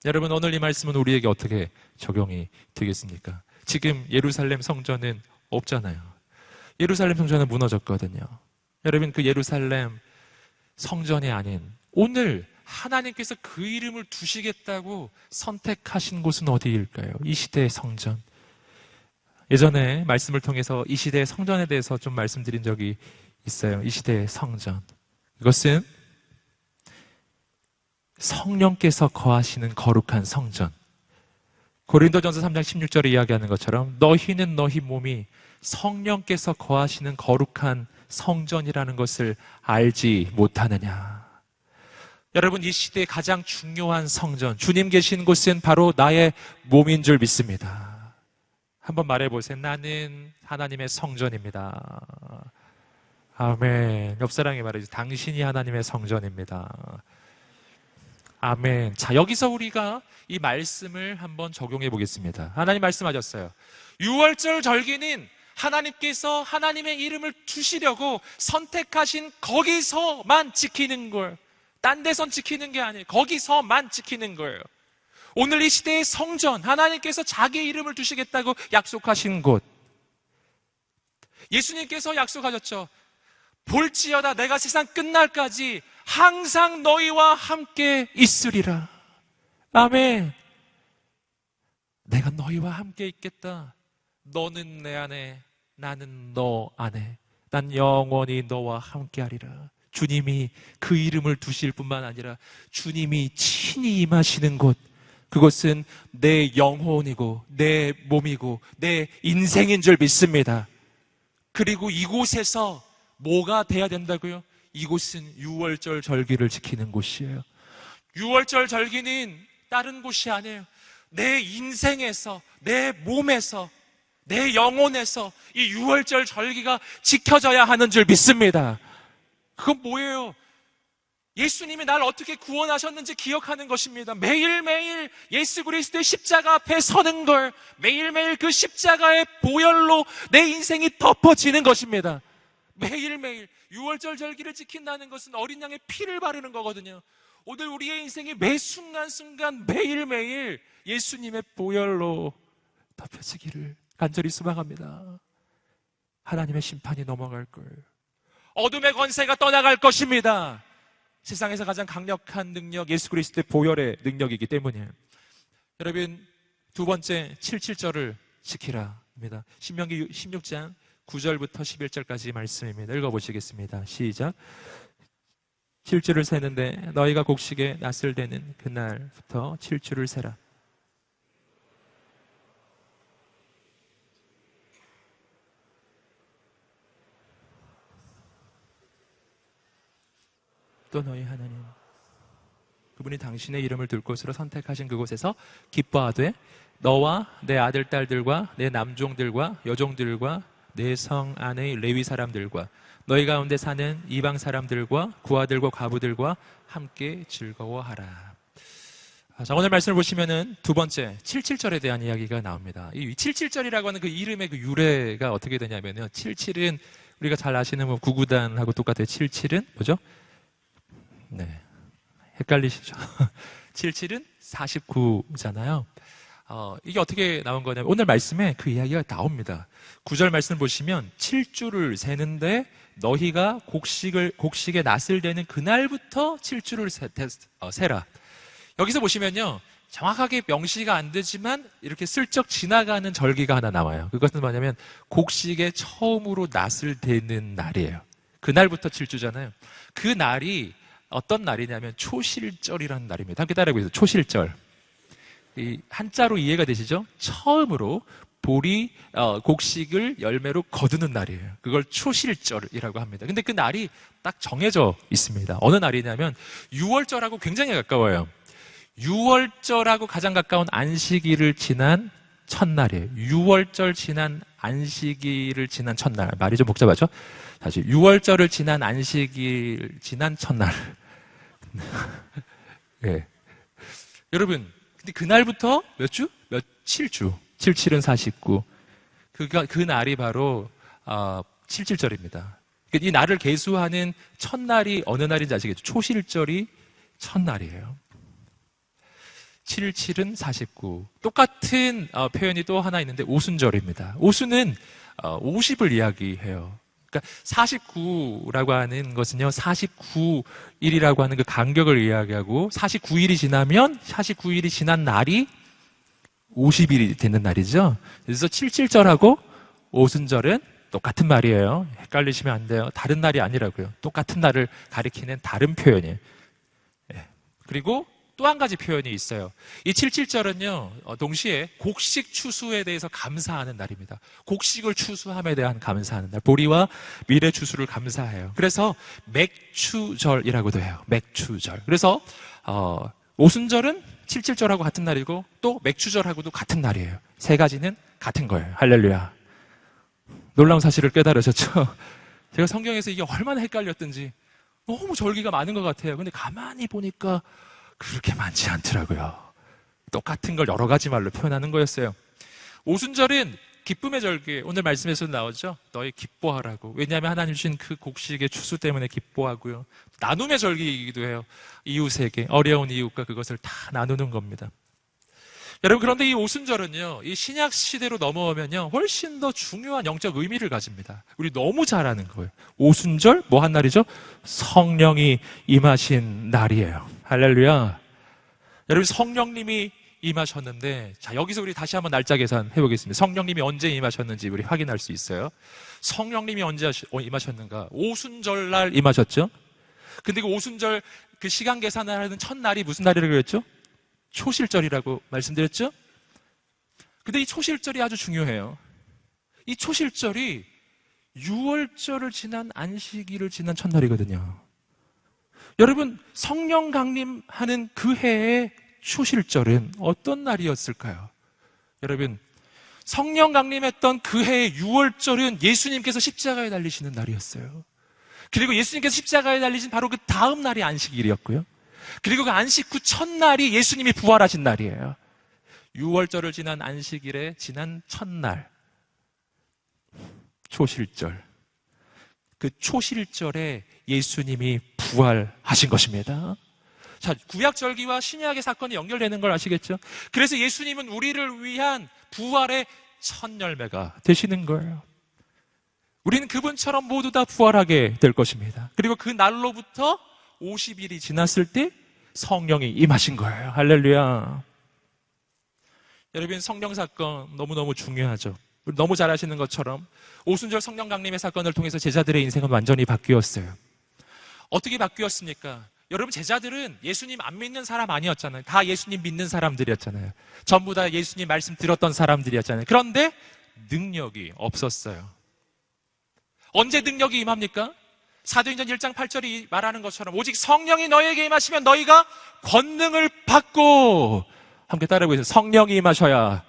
여러분, 오늘 이 말씀은 우리에게 어떻게 적용이 되겠습니까? 지금 예루살렘 성전은 없잖아요. 예루살렘 성전은 무너졌거든요. 여러분, 그 예루살렘 성전이 아닌 오늘 하나님께서 그 이름을 두시겠다고 선택하신 곳은 어디일까요? 이 시대의 성전. 예전에 말씀을 통해서 이 시대의 성전에 대해서 좀 말씀드린 적이 있어요. 이 시대의 성전. 이것은 성령께서 거하시는 거룩한 성전. 고린도전서 3장 16절에 이야기하는 것처럼 너희는 너희 몸이 성령께서 거하시는 거룩한 성전이라는 것을 알지 못하느냐. 여러분, 이 시대의 가장 중요한 성전, 주님 계신 곳은 바로 나의 몸인 줄 믿습니다. 한번 말해보세요. 나는 하나님의 성전입니다. 아멘. 옆 사람에게 말해주세요. 당신이 하나님의 성전입니다. 아멘. 자, 여기서 우리가 이 말씀을 한번 적용해 보겠습니다. 하나님 말씀하셨어요. 6월절 절기는 하나님께서 하나님의 이름을 두시려고 선택하신 거기서만 지키는 걸, 딴 데선 지키는 게 아니에요. 거기서만 지키는 거예요. 오늘 이 시대의 성전, 하나님께서 자기 이름을 두시겠다고 약속하신 곳. 예수님께서 약속하셨죠. 볼지어다 내가 세상 끝날까지 항상 너희와 함께 있으리라. 아멘. 내가 너희와 함께 있겠다. 너는 내 안에, 나는 너 안에. 난 영원히 너와 함께 하리라. 주님이 그 이름을 두실 뿐만 아니라 주님이 친히 임하시는 곳, 그것은 내 영혼이고 내 몸이고 내 인생인 줄 믿습니다. 그리고 이곳에서 뭐가 돼야 된다고요? 이곳은 유월절 절기를 지키는 곳이에요. 유월절 절기는 다른 곳이 아니에요. 내 인생에서, 내 몸에서, 내 영혼에서 이 유월절 절기가 지켜져야 하는 줄 믿습니다. 그건 뭐예요? 예수님이 날 어떻게 구원하셨는지 기억하는 것입니다. 매일매일 예수 그리스도의 십자가 앞에 서는 걸, 매일매일 그 십자가의 보혈로 내 인생이 덮어지는 것입니다. 매일매일 유월절 절기를 지킨다는 것은 어린 양의 피를 바르는 거거든요. 오늘 우리의 인생이 매 순간순간 매일매일 예수님의 보혈로 덮여지기를 간절히 소망합니다. 하나님의 심판이 넘어갈 거예요. 어둠의 권세가 떠나갈 것입니다. 세상에서 가장 강력한 능력, 예수 그리스도의 보혈의 능력이기 때문이에요. 여러분, 두 번째 77절을 지키라입니다. 신명기 16장 9절부터 11절까지 말씀입니다. 읽어보시겠습니다. 시작. 7주를 세는데 너희가 곡식에 낫을 대는 그날부터 7주를 세라. 또 너희 하나님 그분이 당신의 이름을 둘 곳으로 선택하신 그곳에서 기뻐하되 너와 내 아들 딸들과 내 남종들과 여종들과 내 성 안의 레위 사람들과 너희 가운데 사는 이방 사람들과 구아들과 과부들과 함께 즐거워하라. 자, 오늘 말씀을 보시면은 두 번째 77절에 대한 이야기가 나옵니다. 이 77절이라고 하는 그 이름의 그 유래가 어떻게 되냐면요, 77은 우리가 잘 아시는 뭐 구구단하고 똑같아요. 77은 뭐죠? 네, 헷갈리시죠? 77은 49잖아요. 이게 어떻게 나온 거냐면 오늘 말씀에 그 이야기가 나옵니다. 9절 말씀을 보시면 7주를 세는데 너희가 곡식에 낫을 대는 그날부터 7주를 세라. 여기서 보시면요, 정확하게 명시가 안 되지만 이렇게 슬쩍 지나가는 절기가 하나 나와요. 그것은 뭐냐면 곡식에 처음으로 낫을 대는 날이에요. 그날부터 7주잖아요. 그 날이 어떤 날이냐면 초실절이라는 날입니다. 함께 따라해보세요. 초실절. 이 한자로 이해가 되시죠? 처음으로 보리 곡식을 열매로 거두는 날이에요. 그걸 초실절이라고 합니다. 근데 그 날이 딱 정해져 있습니다. 어느 날이냐면 6월절하고 굉장히 가까워요. 6월절하고 가장 가까운 안식일을 지난 첫날이에요. 6월절 지난 안식일을 지난 첫날. 말이 좀 복잡하죠? 다시 6월절을 지난 안식일 지난 첫날. 네. 여러분, 근데 그날부터 몇 주? 7주. 77은 49. 그 날이 바로 77절입니다. 이 날을 계수하는 첫날이 어느 날인지 아시겠죠? 초실절이 첫날이에요. 77은 49. 똑같은 표현이 또 하나 있는데 오순절입니다. 오순은 50을 이야기해요. 그러니까 49라고 하는 것은요, 49일이라고 하는 그 간격을 이야기하고 49일이 지나면 49일이 지난 날이 50일이 되는 날이죠. 그래서 77절하고 오순절은 똑같은 말이에요. 헷갈리시면 안 돼요. 다른 날이 아니라고요. 똑같은 날을 가리키는 다른 표현이에요. 그리고 또 한 가지 표현이 있어요. 이 77절은요, 동시에 곡식 추수에 대해서 감사하는 날입니다. 곡식을 추수함에 대한 감사하는 날. 보리와 밀의 추수를 감사해요. 그래서 맥추절이라고도 해요. 맥추절. 그래서 오순절은 77절하고 같은 날이고 또 맥추절하고도 같은 날이에요. 세 가지는 같은 거예요. 할렐루야. 놀라운 사실을 깨달으셨죠? 제가 성경에서 이게 얼마나 헷갈렸던지 너무 절기가 많은 것 같아요. 근데 가만히 보니까 그렇게 많지 않더라고요. 똑같은 걸 여러 가지 말로 표현하는 거였어요. 오순절은 기쁨의 절기, 오늘 말씀에서도 나오죠. 너희 기뻐하라고. 왜냐하면 하나님 주신 그 곡식의 추수 때문에 기뻐하고요. 나눔의 절기이기도 해요. 이웃에게 어려운 이웃과 그것을 다 나누는 겁니다. 여러분, 그런데 이 오순절은요, 이 신약 시대로 넘어오면요, 훨씬 더 중요한 영적 의미를 가집니다. 우리 너무 잘 아는 거예요. 오순절 뭐 한 날이죠? 성령이 임하신 날이에요. 할렐루야. 여러분, 성령님이 임하셨는데, 자, 여기서 우리 다시 한번 날짜 계산 해보겠습니다. 성령님이 언제 임하셨는지 우리 확인할 수 있어요. 성령님이 언제 임하셨는가? 오순절 날 임하셨죠? 근데 그 오순절 그 시간 계산을 하는 첫날이 무슨 날이라고 그랬죠? 초실절이라고 말씀드렸죠? 근데 이 초실절이 아주 중요해요. 이 초실절이 유월절을 지난 안식일을 지난 첫날이거든요. 여러분, 성령 강림하는 그 해의 초실절은 어떤 날이었을까요? 여러분, 성령 강림했던 그 해의 유월절은 예수님께서 십자가에 달리시는 날이었어요. 그리고 예수님께서 십자가에 달리신 바로 그 다음 날이 안식일이었고요. 그리고 그 안식 후 첫날이 예수님이 부활하신 날이에요. 유월절을 지난 안식일에 지난 첫날, 초실절. 그 초실절에 예수님이 부활하신 것입니다. 자, 구약절기와 신약의 사건이 연결되는 걸 아시겠죠? 그래서 예수님은 우리를 위한 부활의 첫 열매가 되시는 거예요. 우리는 그분처럼 모두 다 부활하게 될 것입니다. 그리고 그 날로부터 50일이 지났을 때 성령이 임하신 거예요. 할렐루야. 여러분, 성령 사건 너무너무 중요하죠. 너무 잘 아시는 것처럼 오순절 성령 강림의 사건을 통해서 제자들의 인생은 완전히 바뀌었어요. 어떻게 바뀌었습니까? 여러분, 제자들은 예수님 안 믿는 사람 아니었잖아요. 다 예수님 믿는 사람들이었잖아요. 전부 다 예수님 말씀 들었던 사람들이었잖아요. 그런데 능력이 없었어요. 언제 능력이 임합니까? 사도행전 1장 8절이 말하는 것처럼 오직 성령이 너희에게 임하시면 너희가 권능을 받고, 함께 따라해보세요. 성령이 임하셔야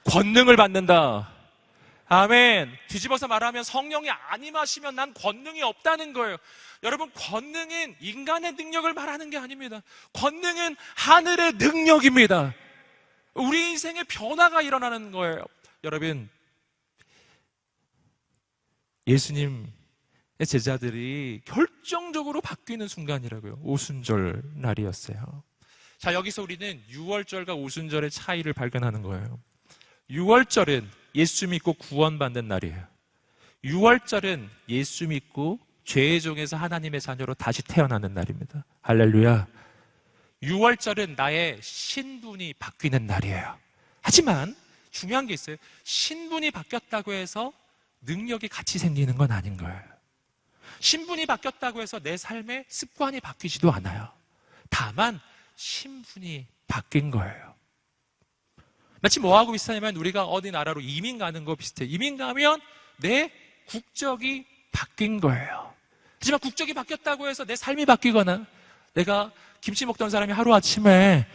권능을 받는다. 아멘. 뒤집어서 말하면 성령이 안 임하시면 난 권능이 없다는 거예요. 여러분, 권능은 인간의 능력을 말하는 게 아닙니다. 권능은 하늘의 능력입니다. 우리 인생의 변화가 일어나는 거예요. 여러분, 예수님의 제자들이 결정적으로 바뀌는 순간이라고요. 오순절 날이었어요. 자, 여기서 우리는 유월절과 오순절의 차이를 발견하는 거예요. 유월절은 예수 믿고 구원받는 날이에요. 유월절은 예수 믿고 죄의 종에서 하나님의 자녀로 다시 태어나는 날입니다. 할렐루야. 유월절은 나의 신분이 바뀌는 날이에요. 하지만 중요한 게 있어요. 신분이 바뀌었다고 해서 능력이 같이 생기는 건 아닌 거예요. 신분이 바뀌었다고 해서 내 삶의 습관이 바뀌지도 않아요. 다만 신분이 바뀐 거예요. 마치 뭐하고 비슷하냐면 우리가 어디 나라로 이민 가는 거 비슷해요. 이민 가면 내 국적이 바뀐 거예요. 하지만 국적이 바뀌었다고 해서 내 삶이 바뀌거나, 내가 김치 먹던 사람이 하루아침에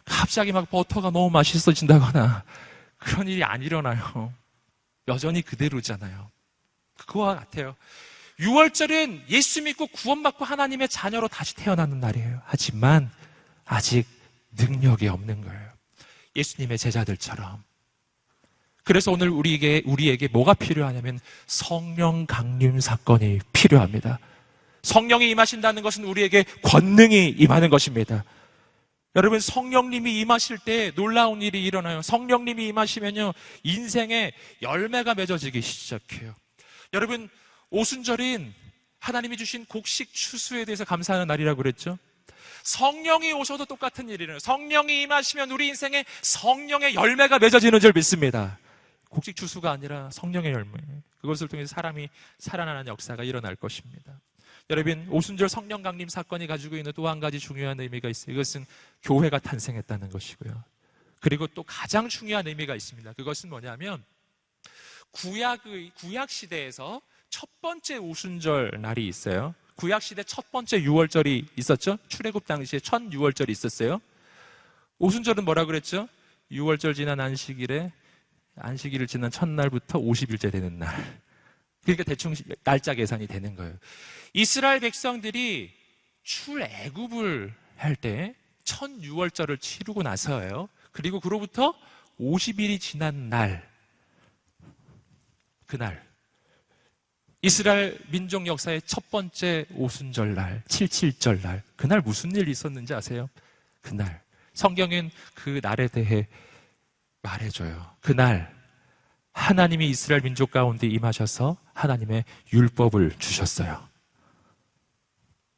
갑자기 막 버터가 너무 맛있어진다거나 그런 일이 안 일어나요. 여전히 그대로잖아요. 그거와 같아요. 유월절은 예수 믿고 구원받고 하나님의 자녀로 다시 태어나는 날이에요. 하지만 아직 능력이 없는 거예요. 예수님의 제자들처럼. 그래서 오늘 우리에게 뭐가 필요하냐면 성령 강림 사건이 필요합니다. 성령이 임하신다는 것은 우리에게 권능이 임하는 것입니다. 여러분, 성령님이 임하실 때 놀라운 일이 일어나요. 성령님이 임하시면요, 인생의 열매가 맺어지기 시작해요. 여러분, 오순절인 하나님이 주신 곡식 추수에 대해서 감사하는 날이라고 그랬죠. 성령이 오셔도 똑같은 일이에요. 성령이 임하시면 우리 인생에 성령의 열매가 맺어지는 줄 믿습니다. 곡식 추수가 아니라 성령의 열매, 그것을 통해서 사람이 살아나는 역사가 일어날 것입니다. 여러분, 오순절 성령 강림 사건이 가지고 있는 또 한 가지 중요한 의미가 있어요. 이것은 교회가 탄생했다는 것이고요. 그리고 또 가장 중요한 의미가 있습니다. 그것은 뭐냐면 구약 시대에서 첫 번째 오순절 날이 있어요. 구약 시대 첫 번째 유월절이 있었죠. 출애굽 당시에 첫 유월절이 있었어요. 오순절은 뭐라 그랬죠? 유월절 지난 안식일을 지난 첫날부터 50일째 되는 날. 그러니까 대충 날짜 계산이 되는 거예요. 이스라엘 백성들이 출애굽을 할 때 첫 유월절을 치르고 나서예요. 그리고 그로부터 50일이 지난 날, 그날 이스라엘 민족 역사의 첫 번째 오순절 날, 77절 날, 그날 무슨 일이 있었는지 아세요? 그날 성경은 그 날에 대해 말해줘요. 그날 하나님이 이스라엘 민족 가운데 임하셔서 하나님의 율법을 주셨어요.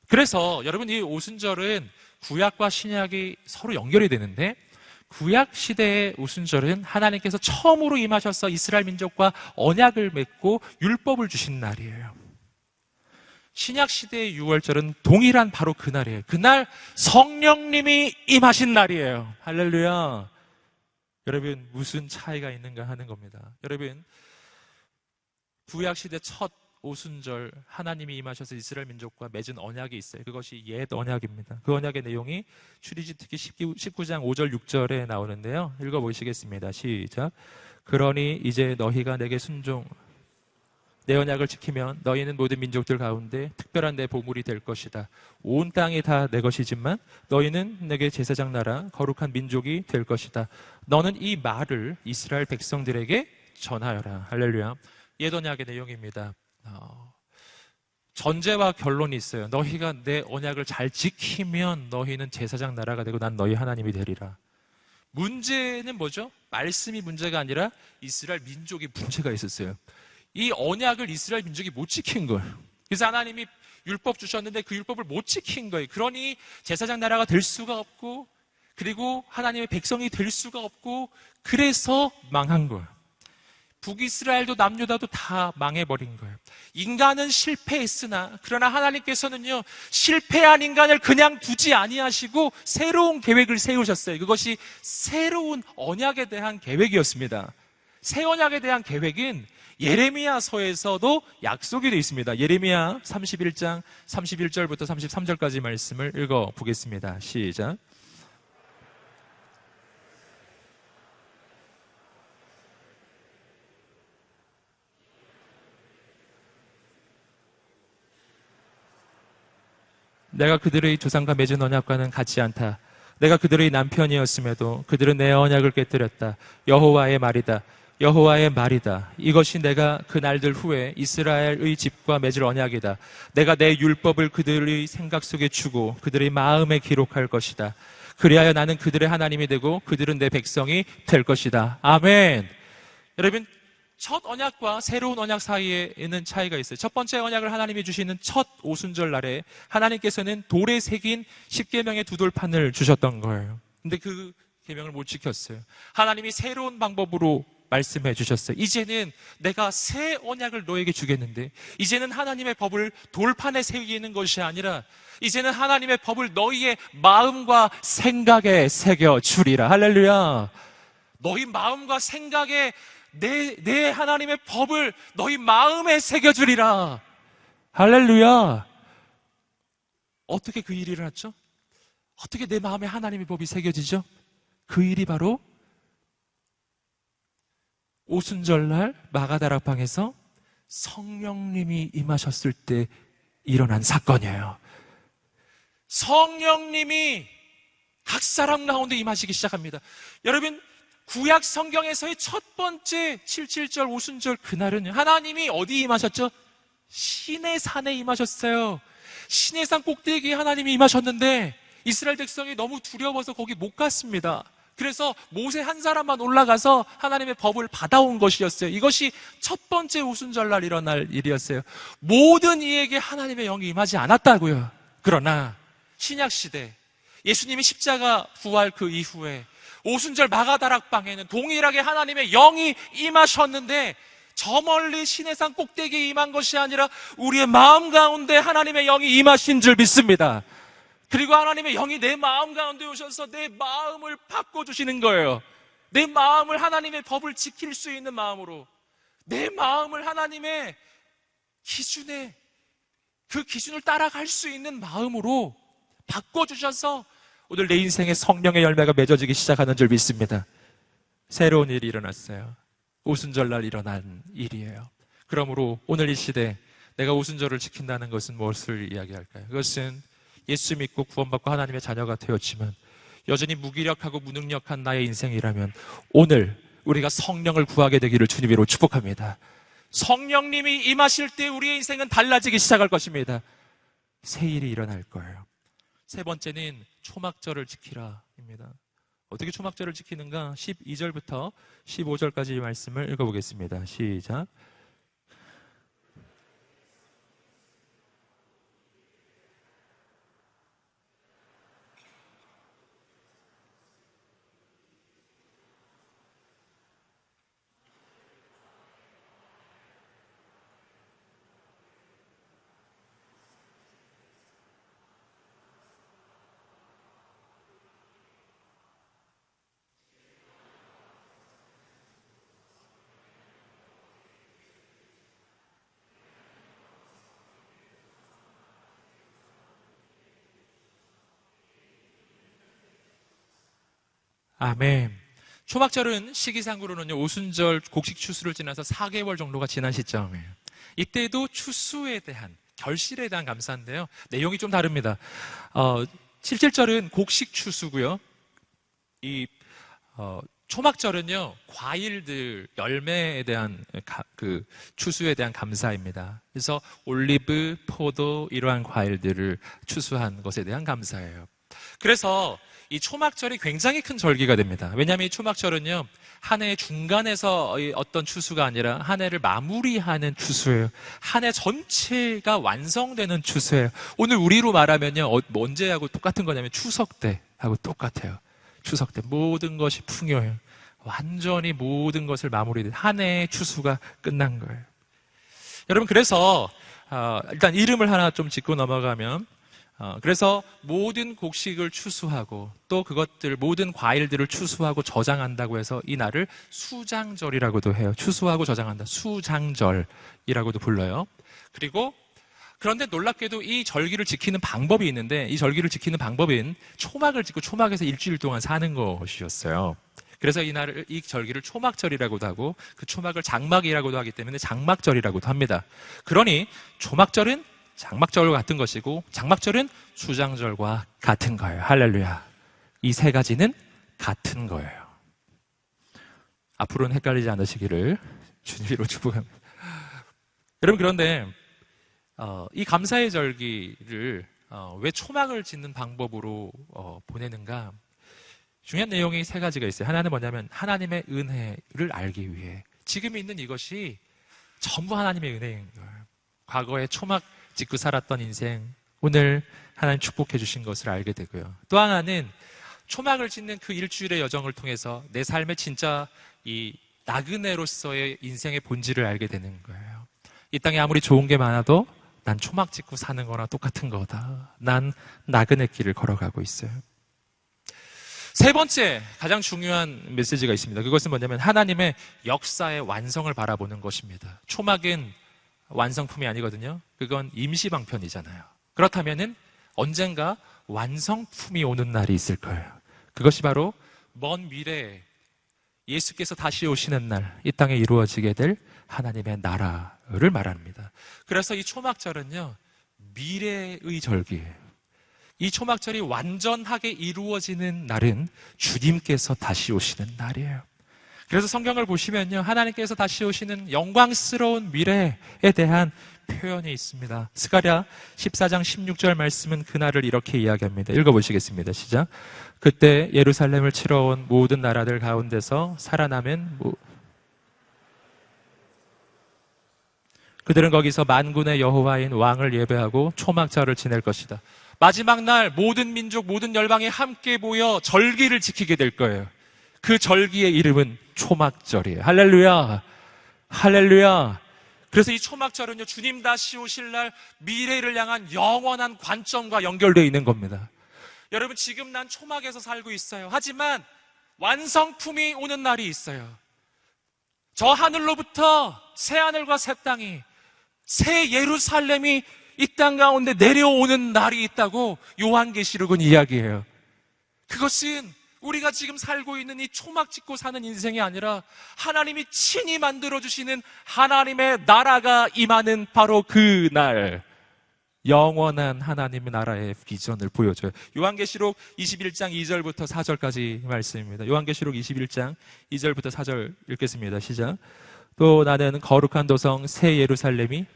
그래서 여러분, 이 오순절은 구약과 신약이 서로 연결이 되는데, 구약 시대의 오순절은 하나님께서 처음으로 임하셔서 이스라엘 민족과 언약을 맺고 율법을 주신 날이에요. 신약 시대의 유월절은 동일한 바로 그날이에요. 그날 성령님이 임하신 날이에요. 할렐루야. 여러분, 무슨 차이가 있는가 하는 겁니다. 여러분, 구약시대 첫 오순절 하나님이 임하셔서 이스라엘 민족과 맺은 언약이 있어요. 그것이 옛 언약입니다. 그 언약의 내용이 출애굽기 특히 19장 5절 6절에 나오는데요. 읽어보시겠습니다. 시작. 그러니 이제 너희가 내게 순종 내 언약을 지키면 너희는 모든 민족들 가운데 특별한 내 보물이 될 것이다. 온 땅이 다 내 것이지만 너희는 내게 제사장 나라 거룩한 민족이 될 것이다. 너는 이 말을 이스라엘 백성들에게 전하여라. 할렐루야. 옛 언약의 내용입니다. 전제와 결론이 있어요. 너희가 내 언약을 잘 지키면 너희는 제사장 나라가 되고 난 너희 하나님이 되리라. 문제는 뭐죠? 말씀이 문제가 아니라 이스라엘 민족이 문제가 있었어요. 이 언약을 이스라엘 민족이 못 지킨 거예요. 그래서 하나님이 율법 주셨는데 그 율법을 못 지킨 거예요. 그러니 제사장 나라가 될 수가 없고, 그리고 하나님의 백성이 될 수가 없고, 그래서 망한 거예요. 북이스라엘도 남유다도 다 망해버린 거예요. 인간은 실패했으나 그러나 하나님께서는요, 실패한 인간을 그냥 두지 아니하시고 새로운 계획을 세우셨어요. 그것이 새로운 언약에 대한 계획이었습니다. 새 언약에 대한 계획은 예레미야서에서도 약속이 되어 있습니다. 예레미야 31장 31절부터 33절까지 말씀을 읽어보겠습니다. 시작. 내가 그들의 조상과 맺은 언약과는 같지 않다. 내가 그들의 남편이었음에도 그들은 내 언약을 깨뜨렸다. 여호와의 말이다. 여호와의 말이다. 이것이 내가 그 날들 후에 이스라엘의 집과 맺을 언약이다. 내가 내 율법을 그들의 생각 속에 주고 그들의 마음에 기록할 것이다. 그리하여 나는 그들의 하나님이 되고 그들은 내 백성이 될 것이다. 아멘. 여러분, 첫 언약과 새로운 언약 사이에는 차이가 있어요. 첫 번째 언약을 하나님이 주시는 첫 오순절 날에 하나님께서는 돌에 새긴 십계명의 두 돌판을 주셨던 거예요. 근데 그 계명을 못 지켰어요. 하나님이 새로운 방법으로 말씀해 주셨어요. 이제는 내가 새 언약을 너에게 주겠는데, 이제는 하나님의 법을 돌판에 새기는 것이 아니라 이제는 하나님의 법을 너희의 마음과 생각에 새겨 주리라. 할렐루야. 너희 마음과 생각에 내 하나님의 법을 너희 마음에 새겨 주리라. 할렐루야. 어떻게 그 일이 일어났죠? 어떻게 내 마음에 하나님의 법이 새겨지죠? 그 일이 바로 오순절날 마가다락방에서 성령님이 임하셨을 때 일어난 사건이에요. 성령님이 각 사람 가운데 임하시기 시작합니다. 여러분, 구약 성경에서의 첫 번째 77절 오순절 그날은 하나님이 어디 임하셨죠? 시내 산에 임하셨어요. 시내 산 꼭대기에 하나님이 임하셨는데 이스라엘 백성이 너무 두려워서 거기 못 갔습니다. 그래서 모세 한 사람만 올라가서 하나님의 법을 받아온 것이었어요. 이것이 첫 번째 오순절날 일어날 일이었어요. 모든 이에게 하나님의 영이 임하지 않았다고요. 그러나 신약시대 예수님이 십자가 부활 그 이후에 오순절 마가다락방에는 동일하게 하나님의 영이 임하셨는데, 저 멀리 시내산 꼭대기에 임한 것이 아니라 우리의 마음 가운데 하나님의 영이 임하신 줄 믿습니다. 그리고 하나님의 영이 내 마음 가운데 오셔서 내 마음을 바꿔주시는 거예요. 내 마음을 하나님의 법을 지킬 수 있는 마음으로, 내 마음을 하나님의 기준에, 그 기준을 따라갈 수 있는 마음으로 바꿔주셔서 오늘 내 인생에 성령의 열매가 맺어지기 시작하는 줄 믿습니다. 새로운 일이 일어났어요. 오순절날 일어난 일이에요. 그러므로 오늘 이 시대 내가 오순절을 지킨다는 것은 무엇을 이야기할까요? 그것은 예수 믿고 구원받고 하나님의 자녀가 되었지만 여전히 무기력하고 무능력한 나의 인생이라면 오늘 우리가 성령을 구하게 되기를 주님으로 축복합니다. 성령님이 임하실 때 우리의 인생은 달라지기 시작할 것입니다. 새 일이 일어날 거예요. 세 번째는 초막절을 지키라입니다. 어떻게 초막절을 지키는가? 12절부터 15절까지 말씀을 읽어보겠습니다. 시작. 아멘. 초막절은 시기상으로는요, 오순절 곡식 추수를 지나서 4개월 정도가 지난 시점이에요. 이때도 추수에 대한, 결실에 대한 감사인데요. 내용이 좀 다릅니다. 17절은 곡식 추수고요. 초막절은요, 과일들, 열매에 대한 그 추수에 대한 감사입니다. 그래서 올리브, 포도, 이러한 과일들을 추수한 것에 대한 감사예요. 그래서 이 초막절이 굉장히 큰 절기가 됩니다. 왜냐하면 이 초막절은요, 한 해의 중간에서 어떤 추수가 아니라 한 해를 마무리하는 추수예요. 한 해 전체가 완성되는 추수예요. 오늘 우리로 말하면요, 언제하고 똑같은 거냐면 추석 때하고 똑같아요. 추석 때 모든 것이 풍요해요. 완전히 모든 것을 마무리된 한 해의 추수가 끝난 거예요. 여러분, 그래서 일단 이름을 하나 좀 짚고 넘어가면, 그래서 모든 곡식을 추수하고 또 그것들 모든 과일들을 추수하고 저장한다고 해서 이 날을 수장절이라고도 해요. 추수하고 저장한다, 수장절이라고도 불러요. 그리고 그런데 놀랍게도 이 절기를 지키는 방법이 있는데, 이 절기를 지키는 방법은 초막을 짓고 초막에서 일주일 동안 사는 것이었어요. 그래서 이 절기를 초막절이라고도 하고 그 초막을 장막이라고도 하기 때문에 장막절이라고도 합니다. 그러니 초막절은 장막절과 같은 것이고 장막절은 수장절과 같은 거예요. 할렐루야. 이 세 가지는 같은 거예요. 앞으로는 헷갈리지 않으시기를 주님으로 축복합니다. 여러분, 그런데 이 감사의 절기를 왜 초막을 짓는 방법으로 보내는가? 중요한 내용이 세 가지가 있어요. 하나는 뭐냐면 하나님의 은혜를 알기 위해. 지금 있는 이것이 전부 하나님의 은혜인 거예요. 과거에 초막 짓고 살았던 인생, 오늘 하나님 축복해 주신 것을 알게 되고요. 또 하나는 초막을 짓는 그 일주일의 여정을 통해서 내 삶의 진짜 이 나그네로서의 인생의 본질을 알게 되는 거예요. 이 땅에 아무리 좋은 게 많아도 난 초막 짓고 사는 거랑 똑같은 거다. 난 나그네 길을 걸어가고 있어요. 세 번째, 가장 중요한 메시지가 있습니다. 그것은 뭐냐면 하나님의 역사의 완성을 바라보는 것입니다. 초막은 완성품이 아니거든요. 그건 임시방편이잖아요. 그렇다면은 언젠가 완성품이 오는 날이 있을 거예요. 그것이 바로 먼 미래에 예수께서 다시 오시는 날, 이 땅에 이루어지게 될 하나님의 나라를 말합니다. 그래서 이 초막절은요, 미래의 절기예요. 이 초막절이 완전하게 이루어지는 날은 주님께서 다시 오시는 날이에요. 그래서 성경을 보시면요, 하나님께서 다시 오시는 영광스러운 미래에 대한 표현이 있습니다. 스가랴 14장 16절 말씀은 그날을 이렇게 이야기합니다. 읽어보시겠습니다. 시작. 그때 예루살렘을 치러 온 모든 나라들 가운데서 살아남은 그들은 거기서 만군의 여호와인 왕을 예배하고 초막절을 지낼 것이다. 마지막 날 모든 민족, 모든 열방이 함께 모여 절기를 지키게 될 거예요. 그 절기의 이름은 초막절이에요. 할렐루야. 할렐루야. 그래서 이 초막절은요, 주님 다시 오실 날 미래를 향한 영원한 관점과 연결되어 있는 겁니다. 여러분, 지금 난 초막에서 살고 있어요. 하지만 완성품이 오는 날이 있어요. 저 하늘로부터 새 하늘과 새 땅이, 새 예루살렘이 이 땅 가운데 내려오는 날이 있다고 요한계시록은 이야기해요. 그것은 우리가 지금 살고 있는 이 초막 짓고 사는 인생이 아니라 하나님이 친히 만들어주시는 하나님의 나라가 임하는 바로 그 날, 영원한 하나님의 나라의 비전을 보여줘요. 요한계시록 21장 2절부터 4절까지 말씀입니다. 요한계시록 21장 2절부터 4절 읽겠습니다. 시작. 또 나는 거룩한 도성 새 예루살렘이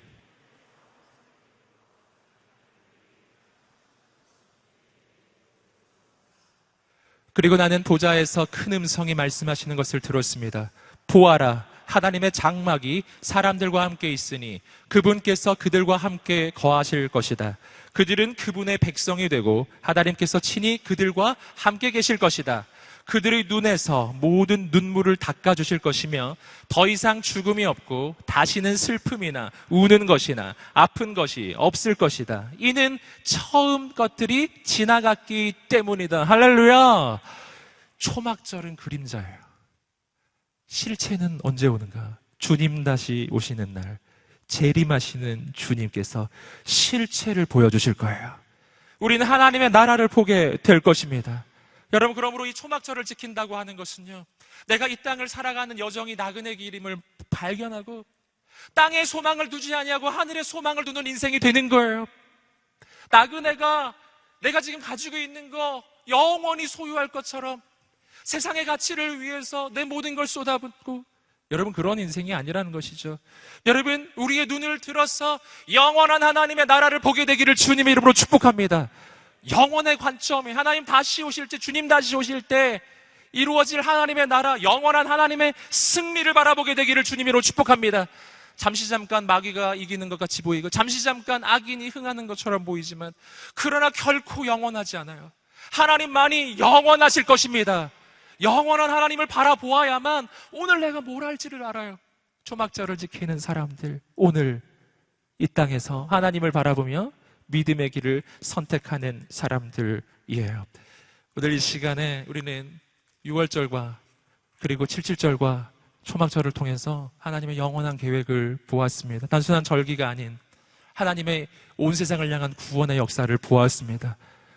그리고 나는 보좌에서 큰 음성이 말씀하시는 것을 들었습니다. 보아라, 하나님의 장막이 사람들과 함께 있으니 그분께서 그들과 함께 거하실 것이다. 그들은 그분의 백성이 되고 하나님께서 친히 그들과 함께 계실 것이다. 그들의 눈에서 모든 눈물을 닦아주실 것이며 더 이상 죽음이 없고 다시는 슬픔이나 우는 것이나 아픈 것이 없을 것이다. 이는 처음 것들이 지나갔기 때문이다. 할렐루야. 초막절은 그림자예요. 실체는 언제 오는가? 주님 다시 오시는 날, 재림하시는 주님께서 실체를 보여주실 거예요. 우리는 하나님의 나라를 보게 될 것입니다. 여러분, 그러므로 이 초막절을 지킨다고 하는 것은요, 내가 이 땅을 살아가는 여정이 나그네 길임을 발견하고 땅에 소망을 두지 아니하고 하늘에 소망을 두는 인생이 되는 거예요. 나그네가 내가 지금 가지고 있는 거 영원히 소유할 것처럼 세상의 가치를 위해서 내 모든 걸 쏟아붓고, 여러분, 그런 인생이 아니라는 것이죠. 여러분, 우리의 눈을 들어서 영원한 하나님의 나라를 보게 되기를 주님의 이름으로 축복합니다. 영원의 관점이 하나님 다시 오실 때, 주님 다시 오실 때 이루어질 하나님의 나라, 영원한 하나님의 승리를 바라보게 되기를 주님으로 축복합니다. 잠시 잠깐 마귀가 이기는 것 같이 보이고 잠시 잠깐 악인이 흥하는 것처럼 보이지만 그러나 결코 영원하지 않아요. 하나님만이 영원하실 것입니다. 영원한 하나님을 바라보아야만 오늘 내가 뭘 할지를 알아요. 초막절을 지키는 사람들, 오늘 이 땅에서 하나님을 바라보며 믿음의 길을 선택하는 사람들이에요. 오늘 이 시간에 우리는 6월절과 그리고 77절과 초막절을 통해서 하나님의 영원한 계획을 보았습니다. 단순한 절기가 아닌 하나님의 온 세상을 향한 구원의 역사를 보았습니다.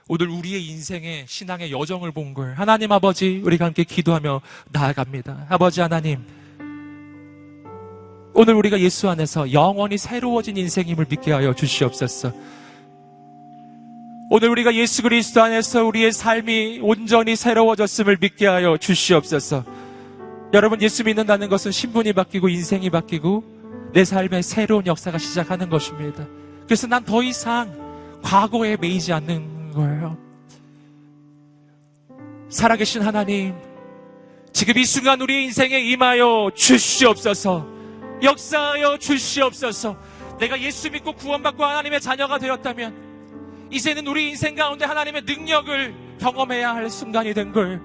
오늘 우리의 인생의 신앙의 여정을 본 걸 하나님 아버지, 우리가 함께 기도하며 나아갑니다. 아버지 하나님, 오늘 우리가 예수 안에서 영원히 새로워진 인생임을 믿게 하여 주시옵소서. 오늘 우리가 예수 그리스도 안에서 우리의 삶이 온전히 새로워졌음을 믿게 하여 주시옵소서. 여러분, 예수 믿는다는 것은 신분이 바뀌고 인생이 바뀌고 내 삶의 새로운 역사가 시작하는 것입니다. 그래서 난 더 이상 과거에 매이지 않는 거예요. 살아계신 하나님, 지금 이 순간 우리 인생에 임하여 주시옵소서. 역사하여 주시옵소서. 내가 예수 믿고 구원받고 하나님의 자녀가 되었다면 이제는 우리 인생 가운데 하나님의 능력을 경험해야 할 순간이 된 걸,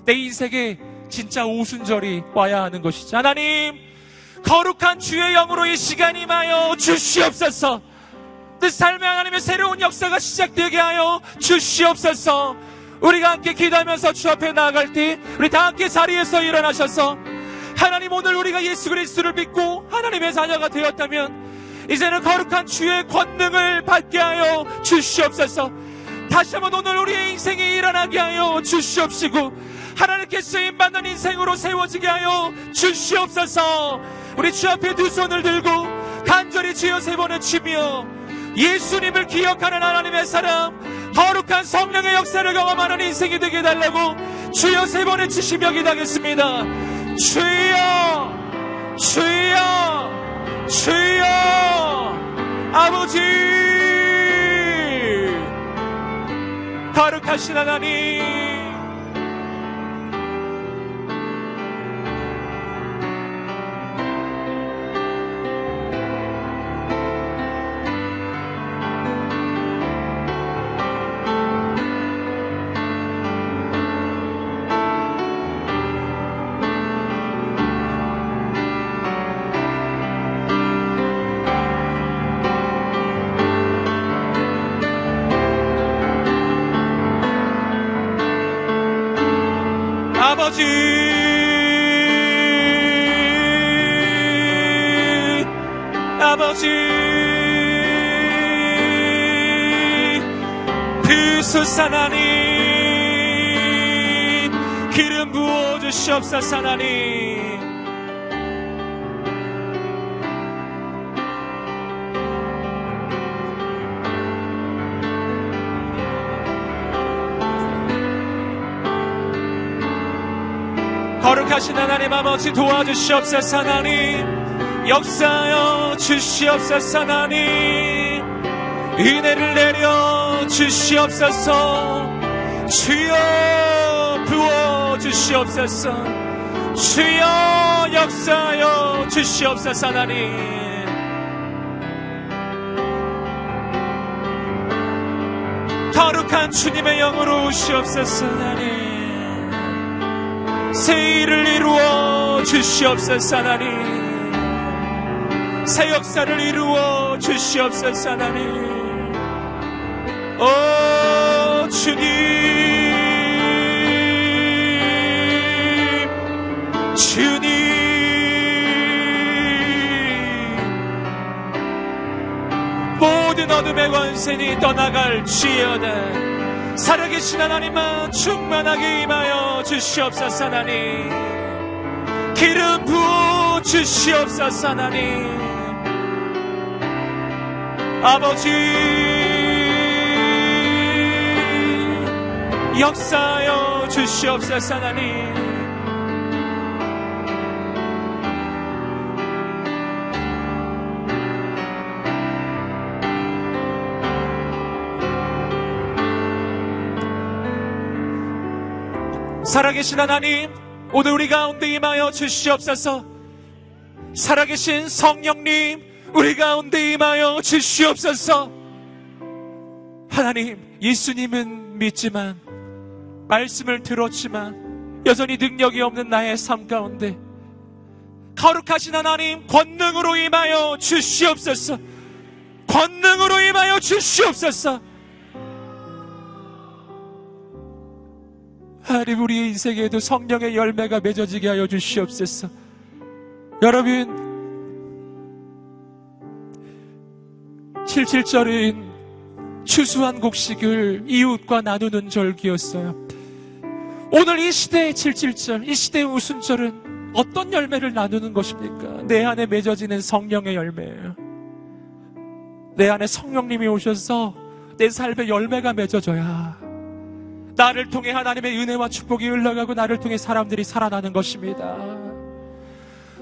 내 인생에 진짜 오순절이 와야 하는 것이죠. 하나님, 거룩한 주의 영으로 이 시간 임하여 주시옵소서. 내 삶에 하나님의 새로운 역사가 시작되게 하여 주시옵소서. 우리가 함께 기도하면서 주 앞에 나아갈 때 우리 다 함께 자리에서 일어나셔서, 하나님, 오늘 우리가 예수 그리스도를 믿고 하나님의 자녀가 되었다면 이제는 거룩한 주의 권능을 받게 하여 주시옵소서. 다시 한번 오늘 우리의 인생이 일어나게 하여 주시옵시고 하나님께 쓰임받는 인생으로 세워지게 하여 주시옵소서. 우리 주 앞에 두 손을 들고 간절히 주여 세 번을 치며 예수님을 기억하는 하나님의 사람, 거룩한 성령의 역사를 경험하는 인생이 되게 해달라고 주여 세 번을 치시며 기도하겠습니다. 주여, 주여, 주여. 아버지, 거룩하신 하나님, 아버지, 아버지, 비소서 하나님, 기름 부어주시옵소서 하나님. 거룩하신 하나님 아버지, 도와주시옵소서 하나님. 역사하여 주시옵소서 하나님. 은혜를 내려 주시옵소서. 주여 부어주시옵소서. 주여 역사하여 주시옵소서 하나님. 거룩한 주님의 영으로 오시옵소서 하나님. 새 일을 이루어 주시옵소서 하나님. 새 역사를 이루어 주시옵소서 하나님. 오 주님, 주님, 모든 어둠의 권세니 떠나갈지어다. 살아계신 하나님만 충만하게 임하여 주시옵소서. 하나님, 기름 부어 주시옵소서. 하나님, 아버지 역사하여 주시옵소서. 하나님, 살아계신 하나님, 오늘 우리 가운데 임하여 주시옵소서. 살아계신 성령님, 우리 가운데 임하여 주시옵소서. 하나님, 예수님은 믿지만, 말씀을 들었지만 여전히 능력이 없는 나의 삶 가운데 거룩하신 하나님, 권능으로 임하여 주시옵소서. 권능으로 임하여 주시옵소서. 하나님, 우리의 인생에도 성령의 열매가 맺어지게 하여 주시옵소서. 여러분, 77절은 추수한 곡식을 이웃과 나누는 절기였어요. 오늘 이 시대의 77절, 이 시대의 우순절은 어떤 열매를 나누는 것입니까? 내 안에 맺어지는 성령의 열매예요. 내 안에 성령님이 오셔서 내 삶의 열매가 맺어져야 나를 통해 하나님의 은혜와 축복이 흘러가고 나를 통해 사람들이 살아나는 것입니다.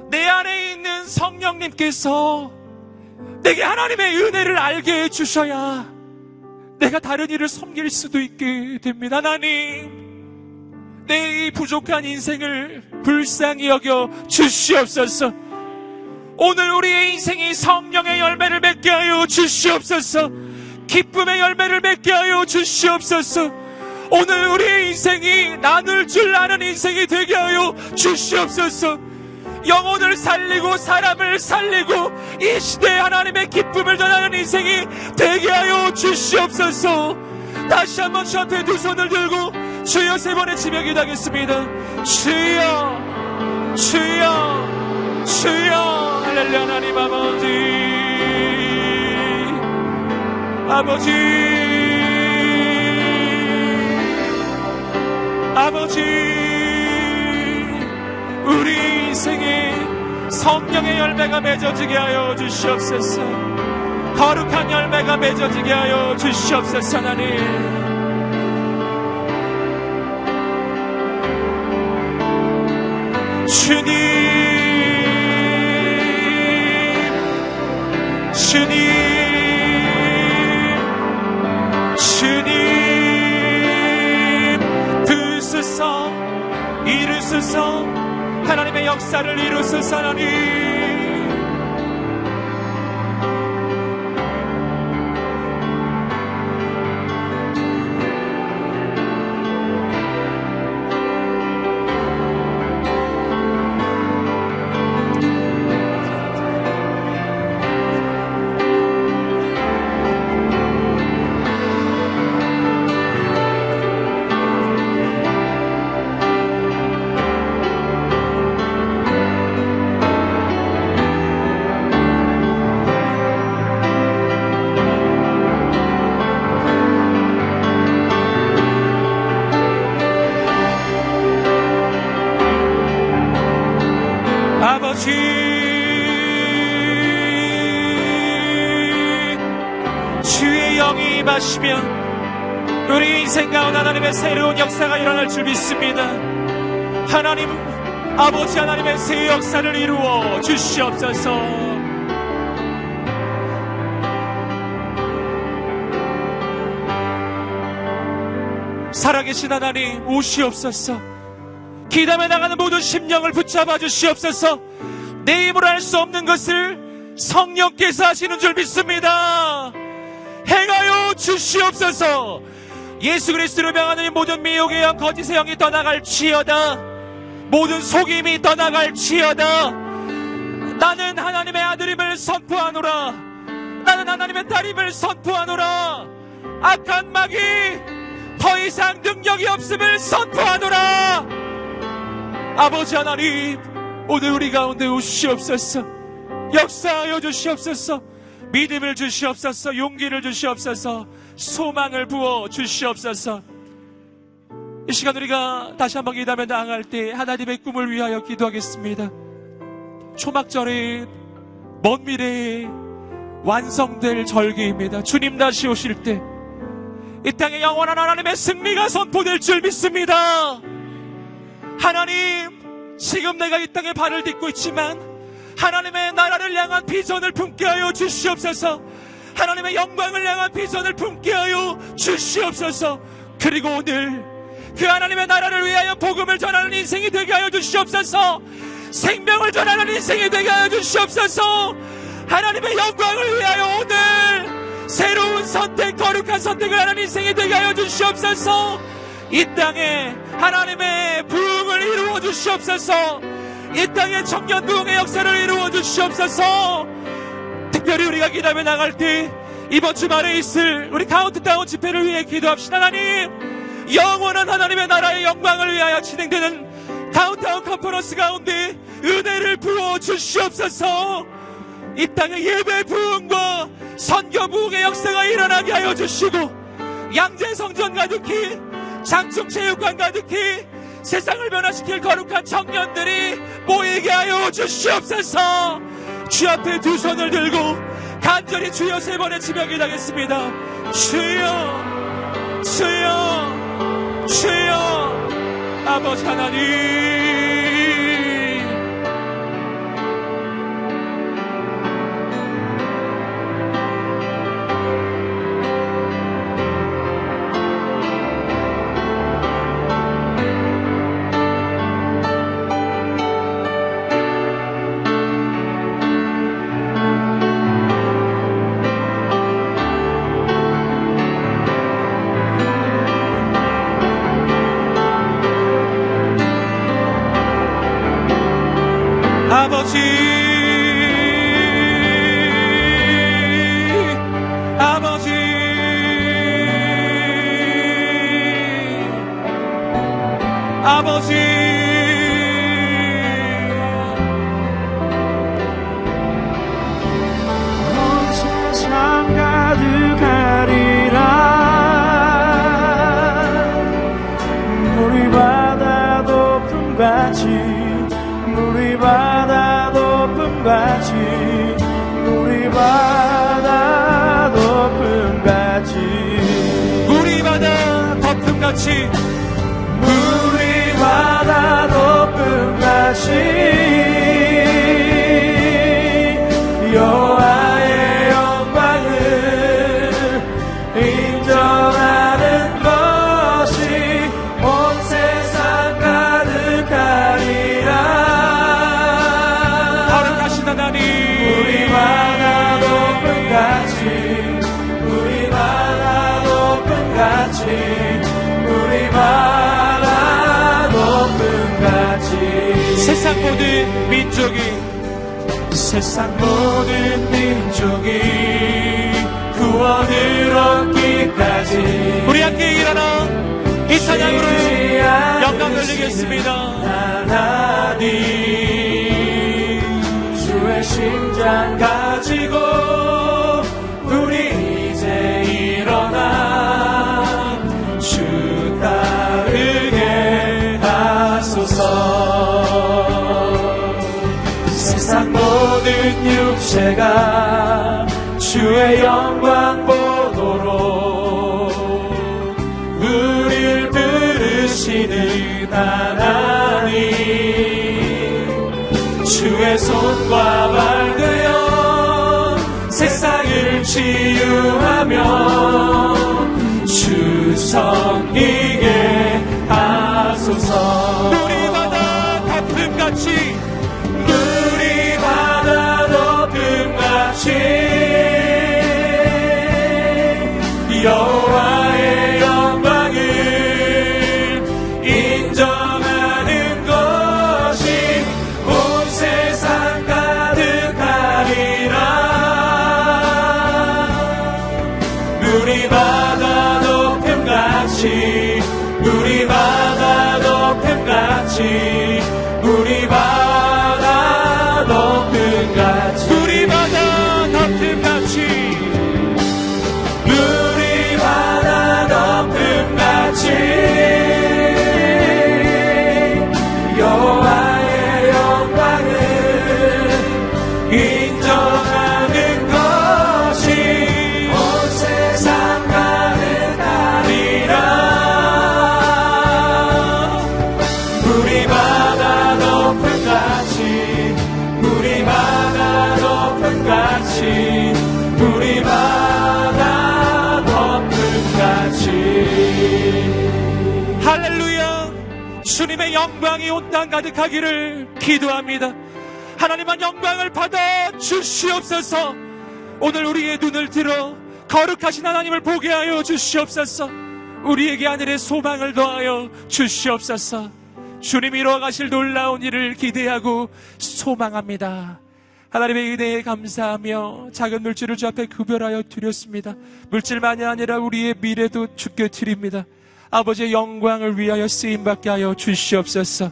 내 안에 있는 성령님께서 내게 하나님의 은혜를 알게 해주셔야 내가 다른 일을 섬길 수도 있게 됩니다. 하나님, 내 이 부족한 인생을 불쌍히 여겨 주시옵소서. 오늘 우리의 인생이 성령의 열매를 맺게 하여 주시옵소서. 기쁨의 열매를 맺게 하여 주시옵소서. 오늘 우리의 인생이 나눌 줄 아는 인생이 되게 하여 주시옵소서. 영혼을 살리고 사람을 살리고 이 시대에 하나님의 기쁨을 전하는 인생이 되게 하여 주시옵소서. 다시 한번 주 앞에 두 손을 들고 주여 세 번의 지명 기도하겠습니다. 주여, 주여, 주여. 할렐루야. 하나님 아버지, 아버지, 아버지, 우리 인생에 성령의 열매가 맺어지게 하여 주시옵소서. 거룩한 열매가 맺어지게 하여 주시옵소서. 하나님, 주님, 주님, 주님, 부으소서, 이루소서. 하나님의 역사를 이루소서. 하나님, 아버지, 주의 영이 임하시면 우리 인생 가운데 하나님의 새로운 역사가 일어날 줄 믿습니다. 하나님 아버지, 하나님의 새 역사를 이루어 주시옵소서. 살아계신 하나님 오시옵소서. 기담에 나가는 모든 심령을 붙잡아 주시옵소서. 내 힘으로 할 수 없는 것을 성령께서 하시는 줄 믿습니다. 행하여 주시옵소서. 예수 그리스도로 명하는 모든 미혹의 영, 거짓의 영이 떠나갈지어다. 모든 속임이 떠나갈지어다. 나는 하나님의 아들임을 선포하노라. 나는 하나님의 딸임을 선포하노라. 악한 마귀 더 이상 능력이 없음을 선포하노라. 아버지 하나님, 오늘 우리 가운데 오시옵소서. 역사하여 주시옵소서. 믿음을 주시옵소서. 용기를 주시옵소서. 소망을 부어 주시옵소서. 이 시간 우리가 다시 한번 기도하며 나아갈 때 하나님의 꿈을 위하여 기도하겠습니다. 초막절이 먼 미래에 완성될 절기입니다. 주님 다시 오실 때 이 땅에 영원한 하나님의 승리가 선포될 줄 믿습니다. 하나님, 지금 내가 이 땅에 발을 딛고 있지만 하나님의 나라를 향한 비전을 품게 하여 주시옵소서. 하나님의 영광을 향한 비전을 품게 하여 주시옵소서. 그리고 오늘 그 하나님의 나라를 위하여 복음을 전하는 인생이 되게 하여 주시옵소서. 생명을 전하는 인생이 되게 하여 주시옵소서. 하나님의 영광을 위하여 오늘 새로운 선택, 거룩한 선택을 하는 인생이 되게 하여 주시옵소서. 이 땅에 하나님의 부흥을 이루어 주시옵소서. 이 땅에 청년 부흥의 역사를 이루어 주시옵소서. 특별히 우리가 기도하며 나갈 때 이번 주말에 있을 우리 카운트다운 집회를 위해 기도합시다. 하나님, 영원한 하나님의 나라의 영광을 위하여 진행되는 카운트다운 컨퍼런스 가운데 은혜를 부어 주시옵소서. 이 땅에 예배 부흥과 선교 부흥의 역사가 일어나게 하여 주시고 양재성전 가득히 장충체육관 가득히 세상을 변화시킬 거룩한 청년들이 모이게 하여 주시옵소서. 주 앞에 두 손을 들고 간절히 주여 세 번의 지명 기도하겠습니다. 주여, 주여, 주여. 아버지 하나님, 아버지, 아버지, 아버지, 온 세상 가득하리라. 물이 바다 높음같이, 물이 바다 높음같이, 물이 바다 높음같이, 물이 바다 덮음같이, 물이 바다 높음같이 여호와의 영광을 인정하는 것이 온 세상 가득하리라. 거룩하신 하나님, 물이 바다 높음같이, 물이 바다 높음같이, 물이 바다 높음같이 세상 모든 민족이, 세상 모든 민족이 구원을 얻기까지 우리 함께 일어나 이 찬양으로 영광 돌리겠습니다. 하나님, 주의 심장 가지고 우리 이제 일어나 주 따르게 하소서. 세상 모든 육체가 주의 영광 보도록 우릴 부르시는 하나님, 주의 손과 발 되어 세상을 치유하며 주 섬기게 하소서. 물이 바다 덮음같이, 물이 바다 높음같이 여호와의 영광을 인정하는 것이 온 세상 가득하리라. 물이 바다 높음같이, 물이 바다 높음같이, 물이 바다 높음같이, 물이 바다 덮음같이, 주님의 영광이 온 땅 가득하기를 기도합니다. 하나님만 영광을 받아 주시옵소서. 오늘 우리의 눈을 들어 거룩하신 하나님을 보게 하여 주시옵소서. 우리에게 하늘의 소망을 더하여 주시옵소서. 주님이 이루어가실 놀라운 일을 기대하고 소망합니다. 하나님의 은혜에 감사하며 작은 물질을 주 앞에 구별하여 드렸습니다. 물질만이 아니라 우리의 미래도 주께 드립니다. 아버지의 영광을 위하여 쓰임받게 하여 주시옵소서.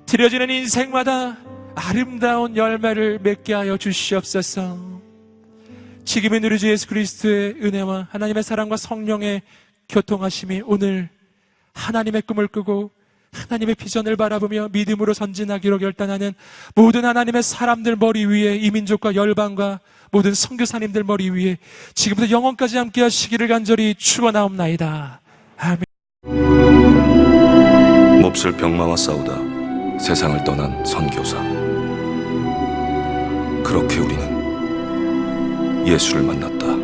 드려지는 인생마다 아름다운 열매를 맺게 하여 주시옵소서. 지금의 우리 주 예수 그리스도의 은혜와 하나님의 사랑과 성령의 교통하심이 오늘 하나님의 꿈을 꾸고 하나님의 비전을 바라보며 믿음으로 전진하기로 결단하는 모든 하나님의 사람들 머리 위에, 이민족과 열방과 모든 선교사님들 머리 위에 지금부터 영원까지 함께 하시기를 간절히 축원하옵나이다. 아멘. 몹쓸 병마와 싸우다 세상을 떠난 선교사. 그렇게 우리는 예수를 만났다.